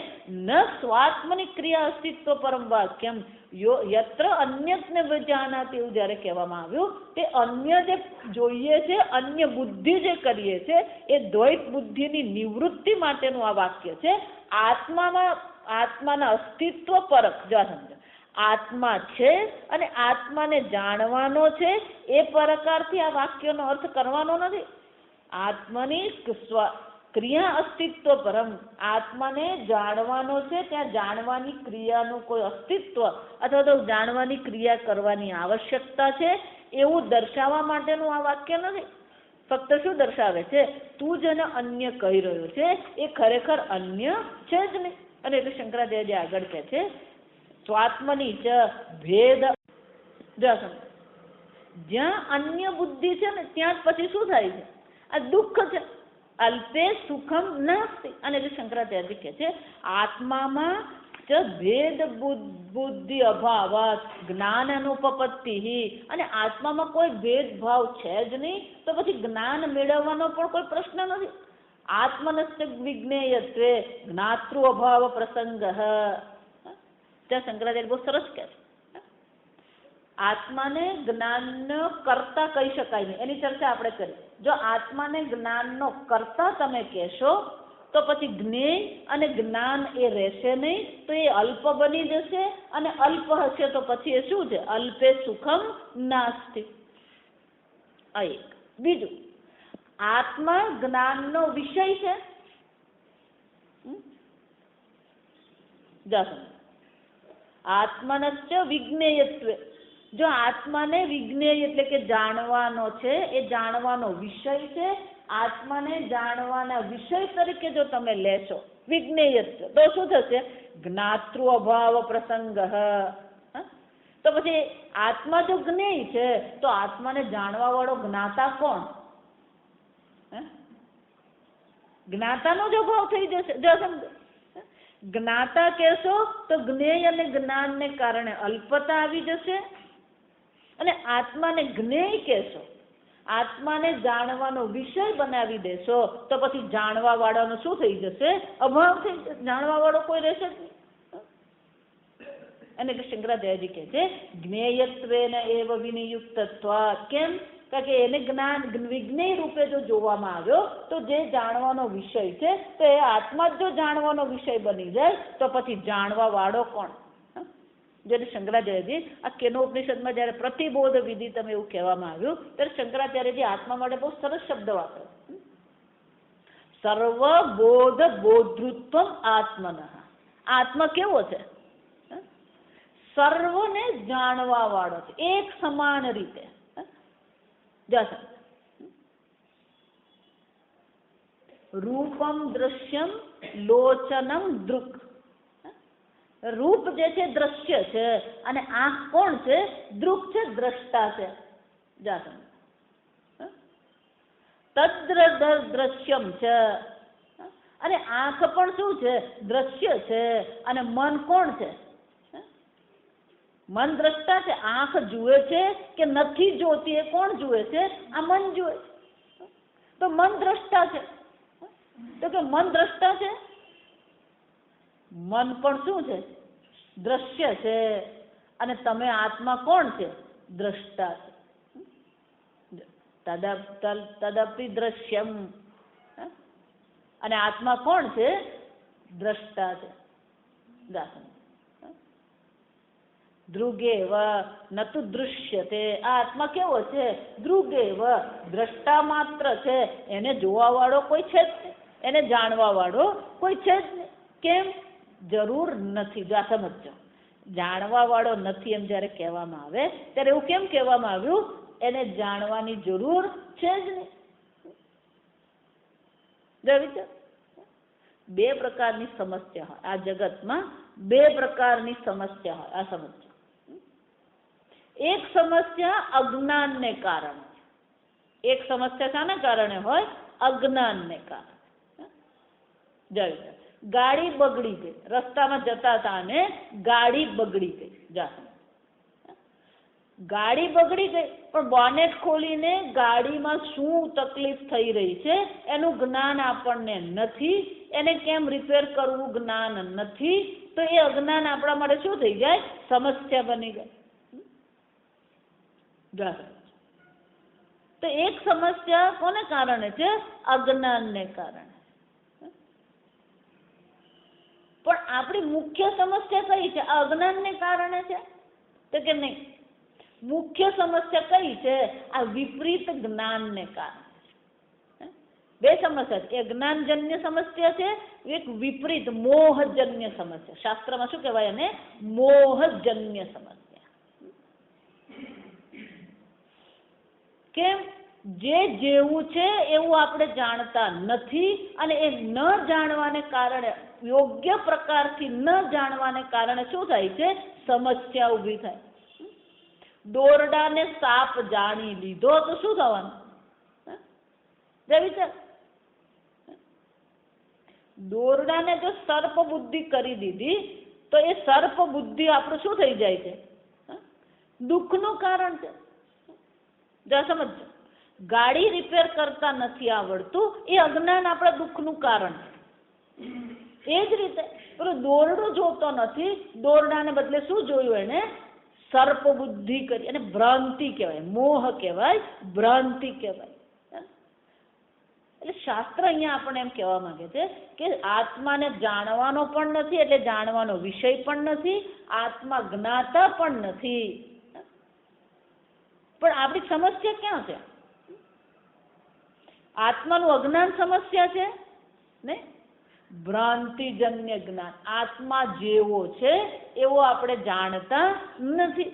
ન સ્વાત્મની ક્રિયા અસ્તિત્વ પરમ વાક્યમ યત્ર અન્યતને વિજાનાતિ, એવું જ્યારે કહેવામાં આવ્યું તે અન્ય જે જોઈએ છે, અન્ય બુદ્ધિ જે કરીએ છે એ દ્વૈત બુદ્ધિની નિવૃત્તિ માટેનું આ વાક્ય છે. આત્માના અસ્તિત્વ પરક. જો સમજો, આત્મા છે અને આત્માને જાણવાનો છે એ પરકારથી આ વાક્યનો અર્થ કરવાનો નથી. આત્માની ક્રિયા અસ્તિત્વ પરમ, આત્માને જાણવાનો છે, ત્યાં જાણવાની ક્રિયાનું કોઈ અસ્તિત્વ અથવા તો જાણવાની ક્રિયા કરવાની આવશ્યકતા છે એવું દર્શાવવા માટેનું આ વાક્ય નથી. ફક્ત શું દર્શાવે છે? તું જેને અન્ય કહી રહ્યો છે એ ખરેખર અન્ય છે જ નહીં. અને એટલે શંકરાચાર્ય આગળ કહે છે સ્વાત્મની ચ ભેદ. જ્યાં અન્ય બુદ્ધિ છે ને ત્યાં જ પછી શું થાય છે? આ દુઃખ છે. અલ્પે સુખમ નાસ્તિ. અને એટલે શંકરાચાર્ય કહે છે આત્મામાં ચ ભેદ બુદ્ધિ અભાવાત જ્ઞાન અનુપપત્તિ. અને આત્મામાં કોઈ ભેદભાવ છે જ નહીં તો પછી જ્ઞાન મેળવવાનો પણ કોઈ પ્રશ્ન નથી. આત્મનસ્ય વિજ્ઞેયત્વે જ્ઞાતૃ અભાવ પ્રસંગ. ત્યાં શંકરાચાર્ય બહુ સરસ કહે છે આત્માને જ્ઞાનનો કર્તા કહી શકાય નહીં. એની ચર્ચા આપણે કરી. જો આત્માને જ્ઞાનનો કર્તા તમે કહેશો તો પછી જ્ઞેય અને જ્ઞાન એ રહેશે નહીં, તો એ અલ્પ બની જશે. અને અલ્પ હશે તો પછી એ શું છે? અલ્પે સુખમ નાસ્તિ. આ એક. બીજું, આત્મા જ્ઞાનનો વિષય છે. આત્મનશ્ચ વિજ્ઞેયત્વે. જો આત્માને વિજ્ઞેય એટલે કે જાણવાનો છે, એ જાણવાનો વિષય છે. આત્માને જાણવાના વિષય તરીકે જો તમે લેશો વિજ્ઞેયત્વ તો શું થશે? જ્ઞાતૃ અભાવ પ્રસંગ. તો પછી આત્મા જો જ્ઞેય છે તો આત્માને જાણવા વાળો જ્ઞાતા કોણ? જ્ઞાતાનો જ અભાવ થઈ જશે. જો સમજો, જ્ઞાતા કહેશો તો જ્ઞેય અને જ્ઞાનને કારણે અલ્પતા આવી જશે. અને આત્માને જ્ઞેય કહેશો, આત્માને જાણવાનો વિષય બનાવી દેશો તો પછી જાણવા વાળાનો શું થઈ જશે? અભાવ થઈ જશે. જાણવા વાળો કોઈ રહેશે જ નહીં. અને શંકરાચાર્યજી કહે છે જ્ઞેયત્વેન એવ વિનિયુક્તત્વાत्. કેમ? કારણ કે એને જ્ઞાન વિજ્ઞેય રૂપે જો જોવામાં આવ્યો તો જે જાણવાનો વિષય છે તો એ આત્મા જ જો જાણવાનો વિષય બની જાય તો પછી જાણવા વાળો કોણ? જ્યારે શંકરાચાર્યજી આ કેનોપનિષદમાં જ્યારે પ્રતિબોધ વિધિ તમે એવું કહેવામાં આવ્યું ત્યારે શંકરાચાર્યજી આત્મા માટે બહુ સરસ શબ્દ વાપરે. સર્વબોધ બોધૃત્વમ આત્મનઃ. આત્મા કેવો છે? સર્વને જાણવા વાળો છે, એક સમાન રીતે. રૂપમ દ્રશ્યમ લોચનમ દૃક. રૂપ જે છે દ્રશ્ય છે અને આંખ કોણ છે? દૃક છે, દ્રષ્ટા છે. તદ્ર દ્રશ્યમ છે. અને આંખ પણ શું છે? દ્રશ્ય છે. અને મન કોણ છે? મન દ્રષ્ટા છે. આંખ જુએ છે કે નથી જોતી એ કોણ જુએ છે? આ મન જુએ છે. તો મન દ્રષ્ટા છે. તો કે મન દ્રષ્ટા છે, મન પણ શું છે? દ્રશ્ય છે. અને તમે આત્મા કોણ છે? દ્રષ્ટા છે. તદપિ દ્રશ્યમ. અને આત્મા કોણ છે? દ્રષ્ટા છે. ધ્રુગેવ નતુ દૃશ્યતે. આ આત્મા કેવો છે? ધ્રુગેવ, દ્રષ્ટા માત્ર છે. એને જોવા વાળો કોઈ છે જ નહીં, એને જાણવા વાળો કોઈ છે જ નહીં. કેમ? જરૂર નથી. જો આ સમજો, જાણવા વાળો નથી એમ જયારે કહેવામાં આવે ત્યારે એવું કેમ કહેવામાં આવ્યું? એને જાણવાની જરૂર છે જ નહીં. બે પ્રકારની સમસ્યા હોય આ જગતમાં. બે પ્રકારની સમસ્યા હોય. આ સમજો, એક સમસ્યા અજ્ઞાનને કારણે. એક સમસ્યા શાના કારણે હોય? અજ્ઞાનને કારણે. ગાડી બગડી ગઈ, રસ્તામાં જતા હતા અને ગાડી બગડી ગઈ. ગાડી બગડી ગઈ, પણ બોનેટ ખોલીને ગાડીમાં શું તકલીફ થઈ રહી છે એનું જ્ઞાન આપણને નથી. એને કેમ રિપેર કરવું જ્ઞાન નથી. તો એ અજ્ઞાન આપણા માટે શું થઈ જાય? સમસ્યા બની ગઈ. તો એક સમસ્યા કોને કારણે છે? અજ્ઞાનને કારણે. પણ આપણી મુખ્ય સમસ્યા કઈ છે? અજ્ઞાનને કારણે છે? તો કે નહીં, મુખ્ય સમસ્યા કઈ છે? આ વિપરીત જ્ઞાનને કારણે. બે સમસ્યા છે. એક જ્ઞાનજન્ય સમસ્યા છે, એક વિપરીત મોહજન્ય સમસ્યા. શાસ્ત્રમાં શું કહેવાય એને? મોહજન્ય સમસ્યા. કેમ? જે જેવું છે એવું આપણે જાણતા નથી, અને એ ન જાણવાને કારણે, યોગ્ય પ્રકારથી ન જાણવાને કારણે શું થાય છે? સમસ્યા ઊભી થાય. દોરડાને સાપ જાણી લીધો તો શું થવાનું? દોરડાને જો સર્પ બુદ્ધિ કરી દીધી તો એ સર્પ બુદ્ધિ આપણું શું થઈ જાય છે? દુઃખનું કારણ છે. સમજો, ગાડી રિપેર કરતા નથી આવડતું, એ અજ્ઞાન આપણા દુઃખનું કારણ છે. એ જ રીતે પેલો દોરડો જોતો નથી, દોરડાને બદલે શું જોયું? એને સર્પ બુદ્ધિ કરી. અને ભ્રાંતિ કહેવાય, મોહ કહેવાય, ભ્રાંતિ કહેવાય. એટલે શાસ્ત્ર અહીંયા આપણને એમ કહેવા માંગે છે કે આત્માને જાણવાનો પણ નથી, એટલે જાણવાનો વિષય પણ નથી, આત્મા જ્ઞાતા પણ નથી. પણ આપણી સમસ્યા ક્યાં છે? આત્માનું અજ્ઞાન સમસ્યા છે ને? ભ્રાંતિજન્ય જ્ઞાન. આત્મા જેવો છે એવો આપણે જાણતા નથી.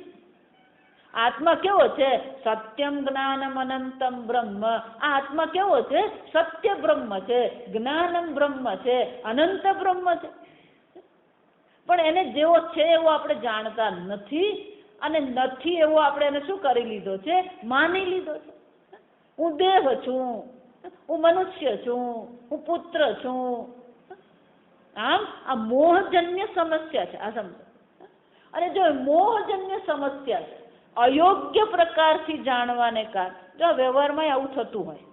આત્મા કેવો છે? સત્યમ જ્ઞાનમ અનંતમ બ્રહ્મ. આ આત્મા કેવો છે? સત્ય બ્રહ્મ છે, જ્ઞાનમ બ્રહ્મ છે, અનંત બ્રહ્મ છે. પણ એને જેવો છે એવો આપણે જાણતા નથી, અને નથી એવો આપણે એને શું કરી લીધો છે? માની લીધો છે. હું દેહ છું, હું મનુષ્ય છું, હું પુત્ર છું. આમ આ મોહજન્ય સમસ્યા છે. આ સમજો. અને જો મોહજન્ય સમસ્યા છે, અયોગ્ય પ્રકારથી જાણવાને કારણે, જો વ્યવહારમાં આવું થતું હોય,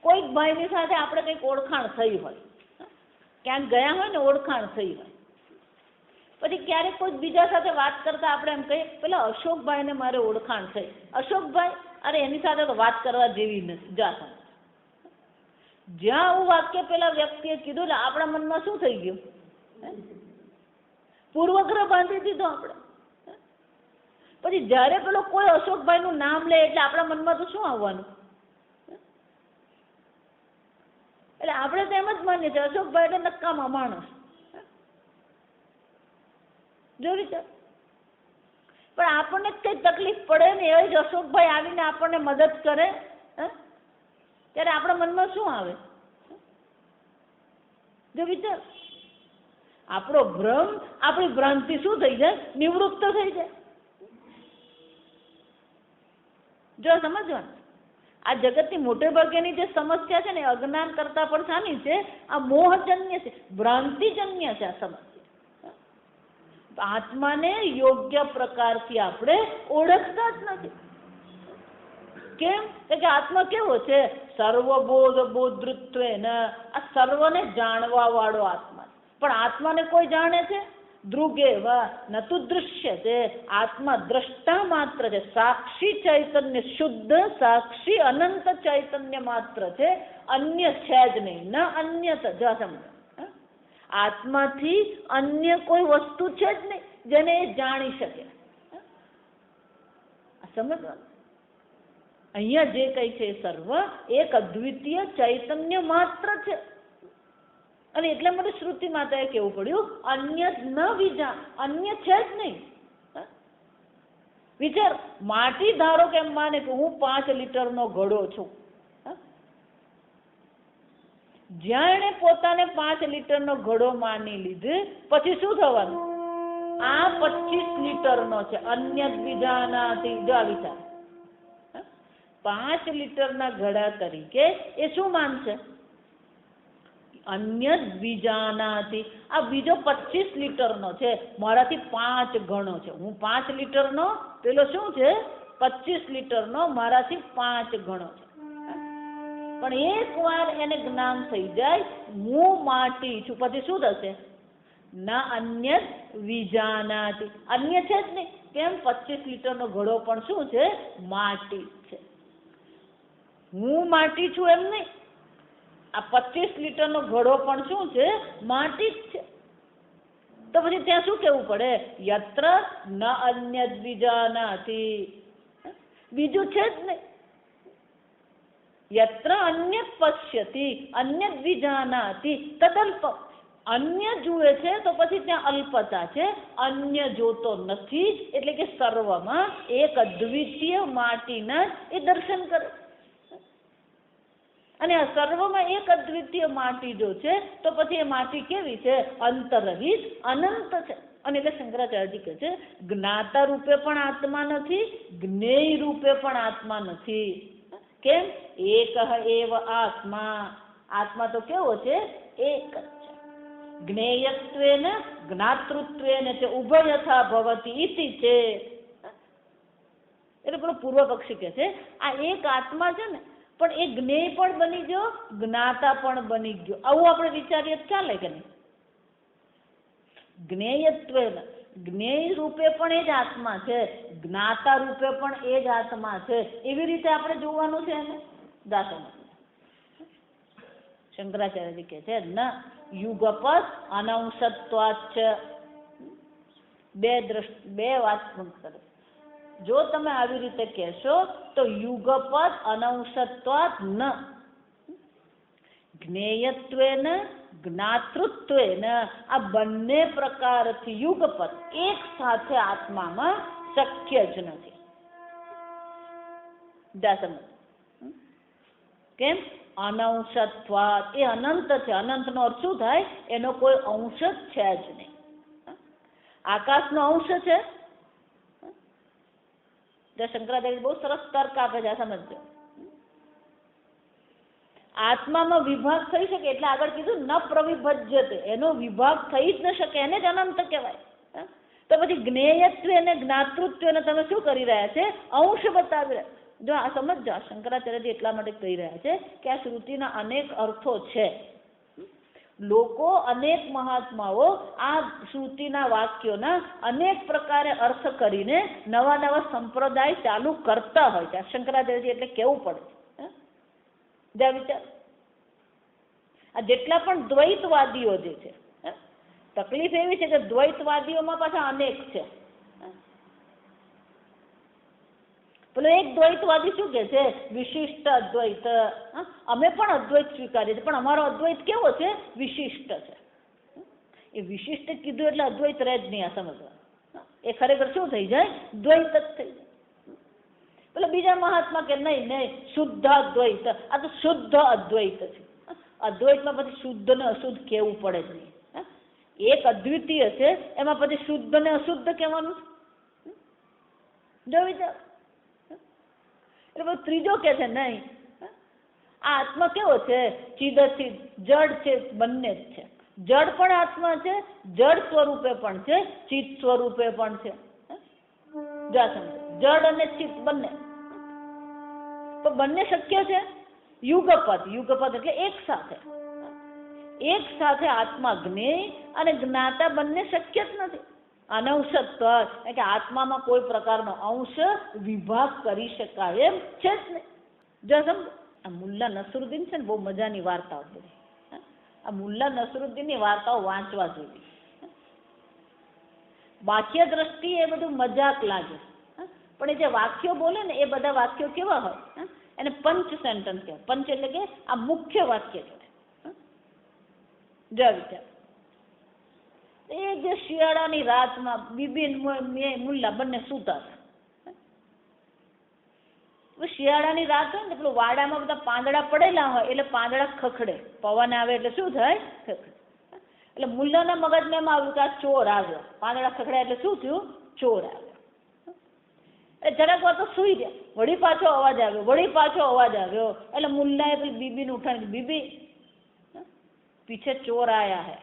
કોઈક ભાઈની સાથે આપણે કંઈક ઓળખાણ થઈ હોય, ક્યાંક ગયા હોય ને, ઓળખાણ થઈ હોય, પછી ક્યારેક કોઈ બીજા સાથે વાત કરતા આપણે એમ કહીએ, પેલા અશોકભાઈને મારે ઓળખાણ થઈ. અશોકભાઈ, અરે એની સાથે તો વાત કરવા જેવી નથી. જ્યાં આવું વાક્ય પેલા વ્યક્તિએ કીધું, એટલે આપણા મનમાં શું થઈ ગયું? પૂર્વગ્રહ બાંધી દીધો આપણે. પછી જયારે પેલો કોઈ અશોકભાઈ નું નામ લે એટલે આપણા મનમાં તો શું આવવાનું? એટલે આપણે તો એમ જ માનીએ છીએ અશોકભાઈ એટલે નકામા માણસ. જોયું છે? પણ આપણને કઈ તકલીફ પડે ને એ જ અશોકભાઈ આવીને આપણને મદદ કરે, ત્યારે આપણા મનમાં શું આવે? જો વિચાર, આપણો ભ્રમ, આપણી ભ્રાંતિ શું થઈ જાય? નિવૃત્ત થઈ જાય. જો સમજવાનું, આ જગતની મોટે ભાગેની જે સમસ્યા છે ને, અજ્ઞાન કરતા પણ શાની છે? આ મોહજન્ય છે, ભ્રાંતિજન્ય છે આ સમસ્યા. આત્માને યોગ્ય પ્રકારથી આપણે ઓળખતા જ નથી. કેમ કે આત્મા કેવો છે? સર્વબોધ બોધૃત્વેન, આ સર્વને જાણવા વાળો આત્મા. પણ આત્માને કોઈ જાણે છે? દૃગેવ નતુ દૃશ્યતે. આત્મા દ્રષ્ટા માત્ર છે, સાક્ષી ચૈતન્ય, શુદ્ધ સાક્ષી અનંત ચૈતન્ય માત્ર છે, અન્ય છે જ નહીં. ન અન્ય આત્માથી અન્ય કોઈ વસ્તુ છે જ નહીં જેને એ જાણી શકે. સમજવાનું અહીંયા જે કઈ છે સર્વ એક અદ્વિતીય ચૈતન્ય માત્ર છે. અને એટલા માટે શ્રુતિ માતાએ કેવું પડ્યું, અન્ય ન વિજાણ, અન્ય છે જ નહીં. વિચાર, માટી ધારો કે એમ માને કે હું 5 લીટરનો ઘડો છું. જ્યાં એને પોતાને 5 લીટરનો ઘડો માની લીધે પછી શું થવાનું? આ 25 લીટરનો છે. અન્ય બીજાનાથી જો આ વિચાર, 5 લીટરના ઘડા તરીકે એ શું માનશે? અન્ય બીજાનાથી. આ બીજો 25 લીટરનો છે, મારાથી 5 ગણો છે. હું 5 લીટરનો, પેલો શું છે? 25 લીટરનો, મારાથી 5 ગણો છે. પણ એકવાર એને જ્ઞાન થઈ જાય હું માટી છું, પછી શું થશે? ના અન્ય વિજાનાતિ. અન્ય છે જ નહીં. કેમ? 25 લીટરનો ઘડો પણ શું છે? માટી છે. હું માટી છું એમ નહીં. આ 25 લીટરનો ઘડો પણ શું છે? માટી જ છે. તો પછી ત્યાં શું કેવું પડે? યત્ર ન અન્ય વિજાનાતિ. બીજું છે જ નહીં. યત્ર અન્ય પશ્યતિ અન્ય વિજાનાતિ તદલ્પ. અન્ય જુએ છે તો પછી ત્યાં અલ્પતા છે. અન્ય જોતો નથી, એટલે કે સર્વમાં એક અદ્વિતીય માટીના એ દર્શન કરે. અને આ સર્વમાં એક અદ્વિતીય માટી જો છે તો પછી એ માટી કેવી છે? અંતરહિત, અનંત છે. અને એટલે શંકરાચાર્યજી કહે છે જ્ઞાતા રૂપે પણ આત્મા નથી, જ્ઞેય રૂપે પણ આત્મા નથી. કેમ? એક એવ આત્મા. આત્મા તો કેવો છે? એક જ છે. જ્ઞેયત્વેન જ્ઞાતૃત્વેન છે ઉભયથા ભવતી ઇતિ છે. એટલે પેલો પૂર્વ પક્ષી કહે છે આ એક આત્મા છે ને, પણ એ જ્ઞેય પણ બની ગયો, જ્ઞાતા પણ બની ગયો. આવું આપણે વિચારીએ ચાલે કે નહીં? જ્ઞેયત્વેન, જ્ઞેય રૂપે પણ એ જ આત્મા છે, જ્ઞાતા રૂપે પણ એ જ આત્મા છે. એવી રીતે આપણે જોવાનું છે એને દાસમ. શંકરાચાર્યજી કહે છે ન યુગપત અનંશત્વાચ્ચ. બે વાત કરે. જો તમે આવી રીતે કહેશો તો યુગપત અનંશત્વાત ન જ્ઞેયત્વેન જ્ઞાતૃત્વેન, આ બંને પ્રકારથી યુગપત એક સાથે આત્મામાં શક્ય જ નથી. કેમ? અનંશત્વાત. એ અનંત છે. અનંતનો અર્થ શું થાય? એનો કોઈ અંશ જ છે જ નહીં. આકાશનો અંશ છે. શંકરાચાર્ય બહુ સરસ તર્ક આપે છે, સમજજો. આત્મામાં વિભાગ થઈ શકે એટલે આગળ કીધું ન પ્રવિભજ્યતે, એનો વિભાગ થઈ જ ન શકે, એને જ અનંત કહેવાય. તો પછી જ્ઞેયત્વ અને જ્ઞાતૃત્વને તમે શું કરી રહ્યા છે? અંશ બતાવી રહ્યા. જો આ સમજો, શંકરાચાર્યજી એટલા માટે કહી રહ્યા છે કે આ શ્રુતિના અનેક અર્થો છે. લોકો, અનેક મહાત્માઓ આ શ્રુતિના વાક્યોના અનેક પ્રકારે અર્થ કરીને નવા નવા સંપ્રદાય ચાલુ કરતા હોય છે. શંકરાચાર્યજી એટલે કેવું પડે છે વિચાર. આ જેટલા પણ દ્વૈતવાદીઓ જે છે, તકલીફ એવી છે કે દ્વૈતવાદીઓમાં પાછા અનેક છે. પેલો એક દ્વૈતવાદી શું કે છે? વિશિષ્ટ અદ્વૈત. અમે પણ અદ્વૈત સ્વીકારીએ છીએ, પણ અમારો અદ્વૈત કેવો છે? વિશિષ્ટ છે. એ વિશિષ્ટ કીધું એટલે અદ્વૈત રહે જ નહીં. આ સમજવા એ ખરેખર શું થઈ જાય? દ્વૈત જ થઈ જાય. પેલા બીજા મહાત્મા કે નહીં નહીં, શુદ્ધ અદ્વૈત. આ તો શુદ્ધ અદ્વૈત છે. અદ્વૈતમાં પછી શુદ્ધ ને અશુદ્ધ કેવું પડે જ નહીં. એક અદ્વિતીય છે, એમાં પછી શુદ્ધ ને અશુદ્ધ કહેવાનું છે. જો વિચાર. એટલે ત્રીજો કે છે નહીં, આ આત્મા કેવો છે? ચિદચિદ, જડ છે, બંને જ છે. જડ પણ આત્મા છે, જડ સ્વરૂપે પણ છે, ચિત્ત સ્વરૂપે પણ છે. જા સમજો, જડ અને ચિત્ત બંને, તો બંને શક્ય છે. યુગપદ, યુગપદ એટલે એક સાથે આત્મા જ્ઞેય અને જ્ઞાતા બંને શક્ય જ નથી. અનંશત્વ એટલે કે આત્મામાં કોઈ પ્રકારનો અંશ વિભાગ કરી શકાય એમ છે જ નહીં. જો સમજો, આ મુલ્લા નસરુદ્દીન છે ને, બહુ મજાની વાર્તાઓ બધી. આ મુલ્લા નસરુદ્દીનની વાર્તાઓ વાંચવા જેવી. વાક્ય દ્રષ્ટિએ એ બધું મજાક લાગે, પણ એ જે વાક્યો બોલે ને એ બધા વાક્યો કેવા હોય, એને પંચ સેન્ટન્સ કહેવાય. પંચ એટલે કે આ મુખ્ય વાક્ય કહેવાય. જો વિચાર, એ જે શિયાળાની રાતમાં બીબી મુલ્લા બંને સૂતા હતા. શિયાળાની રાત હોય ને, પેલું વાડામાં બધા પાંદડા પડેલા હોય એટલે પાંદડા ખખડે, પવન આવે એટલે શું થાય? ખખડે. એટલે મુલ્લાના મગજમાં એમ આવ્યું કે આ ચોર આવ્યો. પાંદડા ખખડ્યા એટલે શું થયું? ચોર આવ્યો. એ જરાક વાર તો સુઈ ગયા, વળી પાછો અવાજ આવ્યો, વળી પાછો અવાજ આવ્યો. એટલે મુલ્લાએ પેલી બીબીને ઉઠાડી, બીબી પીછે ચોર આયા હે.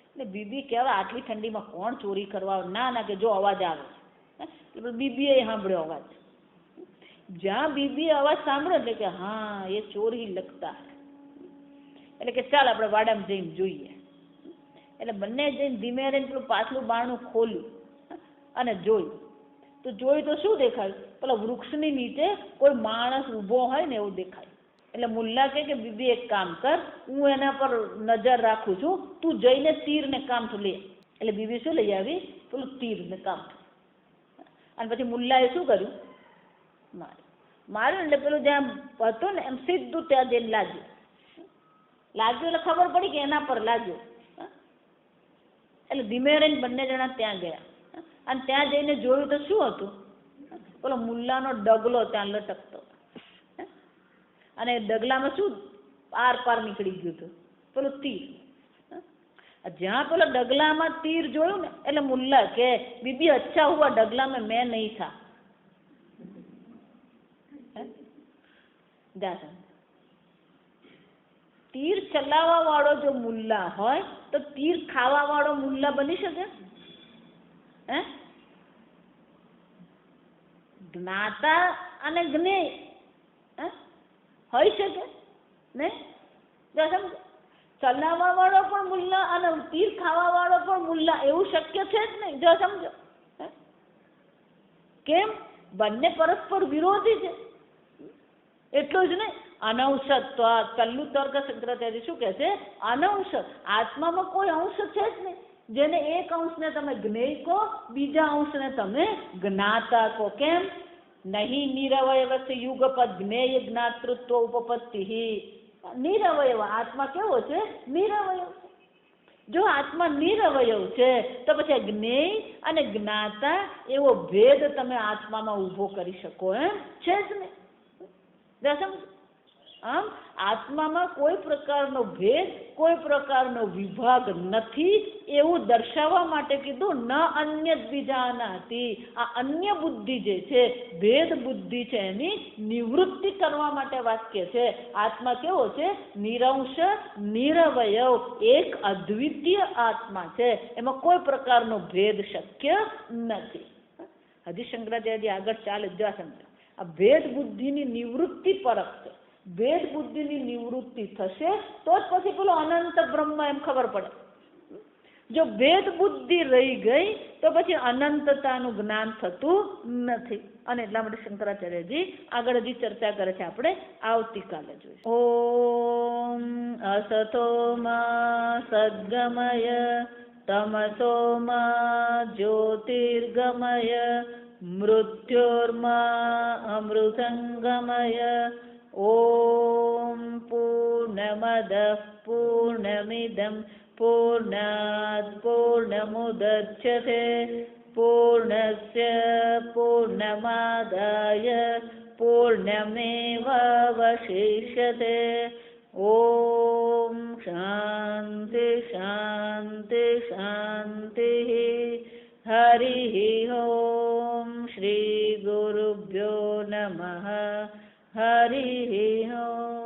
એટલે બીબી કહેવાય આટલી ઠંડીમાં કોણ ચોરી કરવા? ના ના, કે જો અવાજ આવે. એટલે બીબીએ સાંભળ્યો અવાજ. જ્યાં બીબીએ અવાજ સાંભળ્યો એટલે કે હા, એ ચોરી લગતા હે. એટલે કે ચાલ આપણે વાડામાં જઈને જોઈએ. એટલે બંને જઈને ધીમે રહીને પેલું પાછલું બારણું ખોલ્યું અને જોયું. તો જોયું તો શું દેખાયું? પેલા વૃક્ષની નીચે કોઈ માણસ ઊભો હોય ને એવું દેખાય. એટલે મુલ્લા કે બીબી એક કામ કર, હું એના પર નજર રાખું છું, તું જઈને તીરને કામઠું લે. એટલે બીબી શું લઈ આવી? પેલું તીરને કામઠું. અને પછી મુલ્લાએ શું કર્યું? માર્યું. એટલે પેલું જ્યાં હતું ને એમ સીધું ત્યાં જઈને લાગ્યું. એટલે ખબર પડી કે એના પર લાગ્યું. એટલે ધીમે રહીને બંને જણા ત્યાં ગયા અને ત્યાં જઈને જોયું તો શું હતું? પેલો મુલ્લાનો ડગલો ત્યાં લટકતો. અને ડગલામાં શું આર પાર નીકળી ગયું હતું? પેલું તીર. જ્યાં પેલો ડગલામાં તીર જોયું ને એટલે મુલ્લા કે બીબી અચ્છા હુઆ ડગલા में मैं नहीं था. તીર ચલાવવા વાળો જો મુલ્લા હોય તો તીર ખાવા વાળો મુલ્લા બની શકે? હે? જ્ઞાતા અને જ્ઞેય હોઈ શકે ને? ચલાવવા વાળો પણ મુલ્લા અને તીર ખાવા વાળો પણ મુલ્લા, એવું શક્ય છે જ નહીં. જો સમજો, કેમ? બંને પરસ્પર વિરોધી છે. એટલું જ નહીં, અનંશત્વ કલ્લુ તર્ક શંકરાચાર્ય શું કહે છે? અનંશ, આત્મામાં કોઈ અંશ છે જ નહીં. જેને એક અંશને તમે જ્ઞેય કહો, બીજા અંશને તમે જ્ઞાતા કહો. કેમ? નહીં નિરવયવસ્ય યુગપદ જ્ઞેય જ્ઞાતૃત્વ ઉપપત્તિ. નિરવયવ આત્મા કેવો છે? નિરવયવ. જો આત્મા નિરવયવ છે તો પછી જ્ઞેય અને જ્ઞાતા એવો ભેદ તમે આત્મામાં ઊભો કરી શકો એમ છે જ નહીં. આમ આત્મામાં કોઈ પ્રકારનો ભેદ, કોઈ પ્રકારનો વિભાગ નથી એવું દર્શાવવા માટે કીધું ન અન્ય બીજાનાથી. આ અન્ય બુદ્ધિ જે છે, ભેદ બુદ્ધિ છે, એની નિવૃત્તિ કરવા માટે વાક્ય છે. આત્મા કેવો છે? નિરંશ, નિરવયવ, એક અદ્વિતીય આત્મા છે. એમાં કોઈ પ્રકારનો ભેદ શક્ય નથી. હજી શંકરાચાર્ય આગળ ચાલે જ સમજો. આ ભેદ બુદ્ધિની નિવૃત્તિ પરખ છે. ભેદ બુદ્ધિની નિવૃત્તિ થશે તો જ પછી પેલો અનંત બ્રહ્મ એમ ખબર પડે. જો ભેદ બુદ્ધિ રહી ગઈ તો પછી અનંતતાનું જ્ઞાન થતું નથી. અને એટલા માટે શંકરાચાર્યજી આગળ હજી ચર્ચા કરે છે, આપણે આવતીકાલે જોઈશું. ઓમ અસતો માં સદ્ગમય તમસો માં જ્યોતિર્ગમય મૃત્યોર્મા અમૃતંગમય. ઓમ પૂર્ણમદઃ પૂર્ણમિદં પૂર્ણાત પૂર્ણમુદચ્યતે પૂર્ણસ્ય પૂર્ણમાદાય પૂર્ણમેવાવશિષ્યતે. ઓમ શાંતિ શાંતિ શાંતિ. હરિ ઓમ શ્રી ગુરુભ્યો નમઃ. હરિ ઓમ.